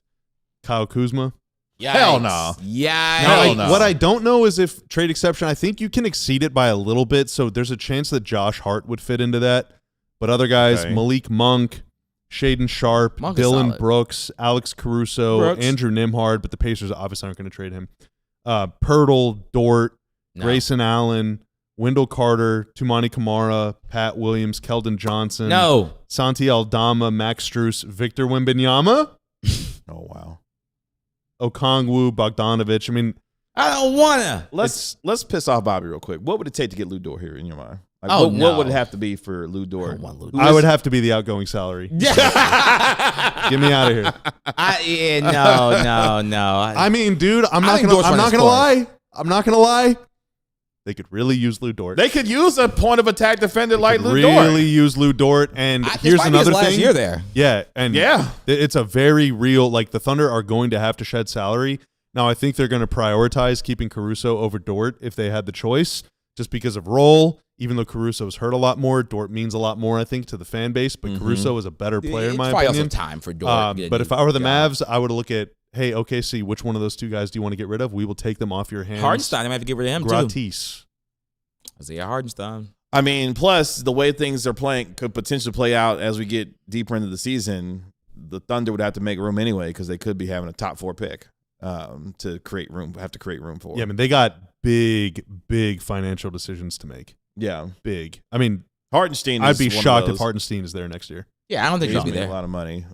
Kyle Kuzma. Yikes. Hell no. Yeah. Now, what I don't know is if trade exception, I think you can exceed it by a little bit, so there's a chance that Josh Hart would fit into that. But other guys, Okay. Malik Monk, Shaden Sharp, Monk is Dylan solid. Brooks, Alex Caruso, Brooks. Andrew Nimhard, but the Pacers obviously aren't going to trade him. Pirtle, Dort, No. Grayson Allen, Wendell Carter, Tumani Kamara, Pat Williams, Keldon Johnson, No. Santi Aldama, Max Strus, Victor Wembanyama, Oh wow. Okongwu, Bogdanovich. I mean, I don't wanna. Let's piss off Bobby real quick. What would it take to get Lou Dort here in your mind? Like, Oh, what would it no. have to be for Lou I Dort? don't want Lou I would have to be the outgoing salary. Get me out of here. No. I mean, dude, I'm not think gonna Dort's running lie. I'm not gonna lie. They could really use Lou Dort. They could use a point of attack defender like Lou Dort. really use Lou Dort. And here's another last thing. year there. Yeah, and Yeah. it's a very real. Like the Thunder are going to have to shed salary. Now, I think they're going to prioritize keeping Caruso over Dort if they had the choice, just because of role. Even though Caruso was hurt a lot more, Dort means a lot more, I think, to the fan base. But Caruso is a better player, in my probably opinion. also time for Dort. But if I were the Mavs, I would look at, hey, OKC, which one of those two guys do you want to get rid of? We will take them off your hands. Hardenstein, I might have to get rid of him too. Gratis. Isaiah Hardenstein. I mean, plus the way things are playing could potentially play out as we get deeper into the season. The Thunder would have to make room anyway because they could be having a top 4 pick to create room. Have to create room for. Yeah, I mean, they got big financial decisions to make. Yeah. Big. I mean, Hardenstein. I'd be is one of shocked if those. Hardenstein is there next year. Yeah, I don't think He's he'll be making there. a lot of money.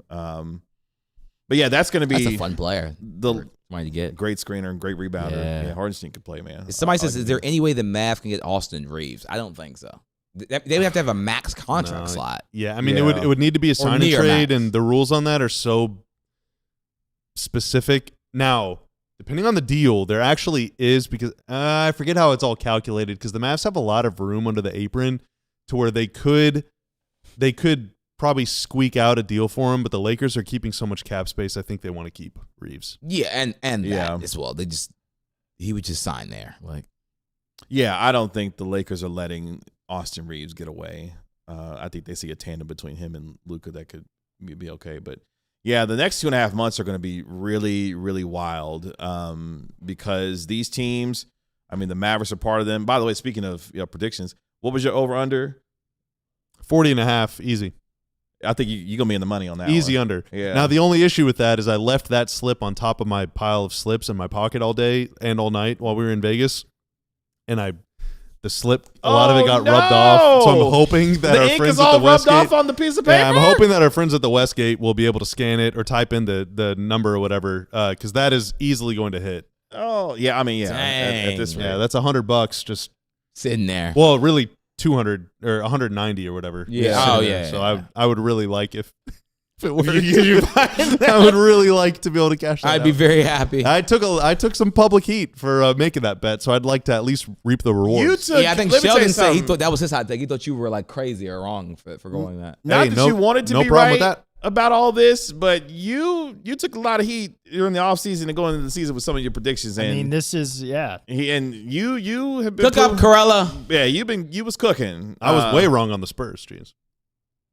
But yeah, that's going to be That's a fun player. the Wanted to get. great screener and great rebounder. Yeah. Yeah, Hardenstein could play, man. Somebody says, is there any way the Mavs can get Austin Reeves? I don't think so. They would have to have a max contract No. slot. Yeah, I mean, Yeah. it would need to be a sign and near trade, max. and the rules on that are so specific. Now, depending on the deal, there actually is, because I forget how it's all calculated, because the Mavs have a lot of room under the apron to where they could probably squeak out a deal for him, but the Lakers are keeping so much cap space, I think they want to keep Reeves. Yeah, and Yeah. that as well. He would just sign there. Like, Yeah, I don't think the Lakers are letting Austin Reeves get away. I think they see a tandem between him and Luka that could be okay. But yeah, the next 2.5 months are going to be really, really wild because these teams, I mean, the Mavericks are part of them. By the way, speaking of predictions, what was your over-under? 40.5, easy. I think you're going to be in the money on that Easy one. under. Yeah. Now, the only issue with that is I left that slip on top of my pile of slips in my pocket all day and all night while we were in Vegas. And the slip, a lot of it got rubbed off. So I'm hoping that the our ink friends is at all the rubbed Westgate. off on the piece of paper? Yeah, I'm hoping that our friends at the Westgate will be able to scan it or type in the number or whatever, because that is easily going to hit. Oh, yeah. I mean, yeah. At this rate. Yeah, that's $100 just, sitting there. well, really 200 or 190 or whatever. Yeah. sitting Oh, there. yeah, So yeah. I would really like if it worked. You buying that? I would really like to be able to cash that I'd out. be very happy. I took some public heat for making that bet, so I'd like to at least reap the rewards. You took, Yeah, I think let me tell you Sheldon said he something. thought that was his hot take. He thought you were like crazy or wrong for going that. Not Hey, that no- you wanted to no be problem right with that. about all this, but you took a lot of heat during the offseason and going into the season with some of your predictions. And I mean, this is you you have been Cook up, Corella. Yeah, you was cooking. I was way wrong on the Spurs, jeez,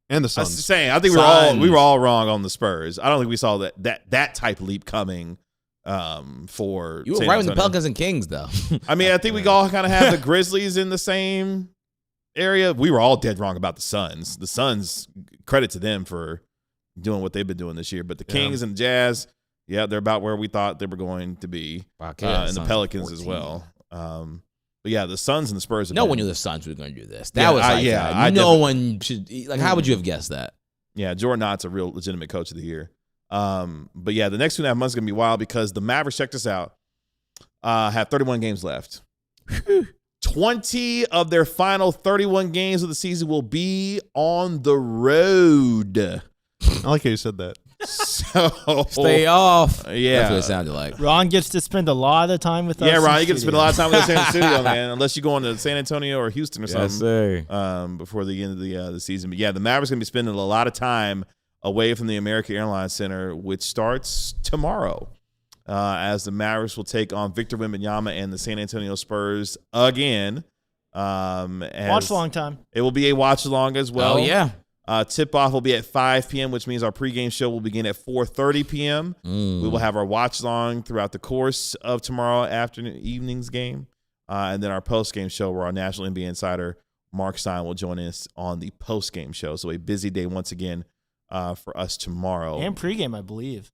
and the I was Suns. saying, I think we were all wrong on the Spurs. I don't think we saw that type of leap coming. For You were San right with the Antonio. Pelicans and Kings, though. I mean, I think we all kind of have the Grizzlies in the same area. We were all dead wrong about the Suns. The Suns, credit to them for doing what they've been doing this year. But the Kings and the Jazz, yeah, they're about where we thought they were going to be. Wow, And the Pelicans as well. But yeah, the Suns and the Spurs. No one knew the Suns were going to do this. That Yeah, was like, I no definitely- one should. Like, how would you have guessed that? Yeah, Jordan Knott's a real legitimate coach of the year. But yeah, the next 2.5 months is going to be wild because the Mavericks, check this out, have 31 games left. 20 of their final 31 games of the season will be on the road. I like how you said that. So Stay off. Yeah. That's what it sounded like. Ron gets to spend a lot of time with us. Yeah, in Ron, you get to spend a lot of time with us in the studio. studio, man. Unless you go on to San Antonio or Houston or something. sir. Before the end of the season. But yeah, the Mavericks going to be spending a lot of time away from the American Airlines Center, which starts tomorrow, as the Mavericks will take on Victor Wembanyama and the San Antonio Spurs again. Watch along time. It will be a watch along as well. Oh, yeah. Tip-off will be at 5 p.m., which means our pregame show will begin at 4:30 p.m. We will have our watch-along throughout the course of tomorrow evening's game. And then our post-game show where our National NBA Insider, Mark Stein, will join us on the post-game show. So a busy day once again for us tomorrow. And pregame, I believe.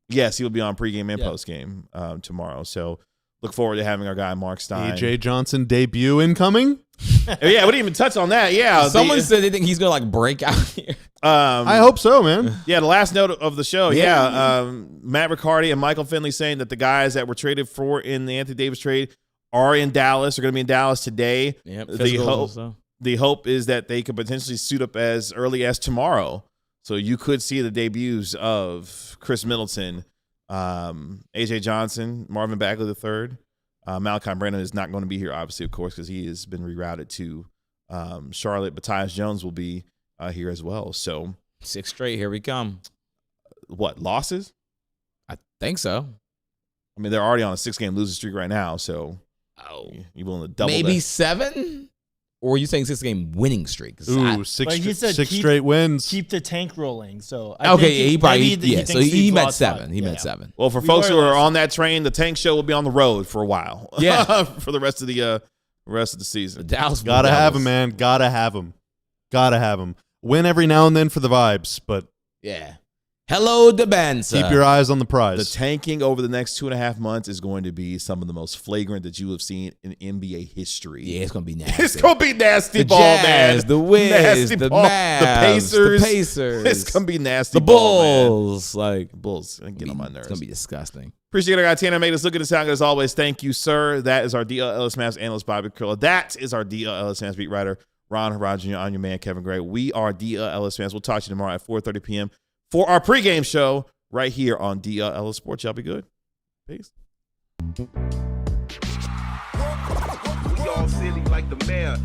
Yes, he will be on pregame and postgame tomorrow. So look forward to having our guy Mark Stein. A.J. Johnson debut incoming? Yeah, we didn't even touch on that. Yeah. Someone said they think he's going to break out here. I hope so, man. Yeah, the last note of the show. Matt Riccardi and Michael Finley saying that the guys that were traded for in the Anthony Davis trade are in Dallas, are going to be in Dallas today. Yep, the hope is that they could potentially suit up as early as tomorrow. So you could see the debuts of Chris Middleton, A.J. Johnson, Marvin Bagley III. Malachi Brandon is not going to be here, obviously, of course, because he has been rerouted to Charlotte. But Tyus Jones will be here as well. So 6 straight, here we come. What, losses? I think so. I mean, they're already on a 6-game losing streak right now. So you willing to double maybe that? 7? Or are you saying 6-game winning streak? Ooh, six straight wins. Keep the tank rolling. So he meant 7. He meant 7. Well, for folks who are on that train, the tank show will be on the road for a while. Yeah, for the rest of the season. The Dallas gotta have him, man. Gotta have him. Win every now and then for the vibes, but yeah. Hello, Debanza. Keep your eyes on the prize. The tanking over the next 2.5 months is going to be some of the most flagrant that you have seen in NBA history. Yeah, it's going to be nasty. It's going to be nasty the ball, Jazz, man. The Wiz, the ball. Mavs, the Pacers. It's going to be nasty the Bulls. Ball, man. Bulls. Get on my nerves. It's going to be disgusting. Appreciate our guy Tanner made us look at the sound as always. Thank you, sir. That is our DLLS Mavs analyst, Bobby Curla. That is our DLLS Mavs beat writer, Ron Harad Jr. I'm your man, Kevin Gray. We are DLLS fans. We'll talk to you tomorrow at 4:30 p.m. for our pregame show right here on DLLS Sports. Y'all be good. Peace. We all silly like the mayor.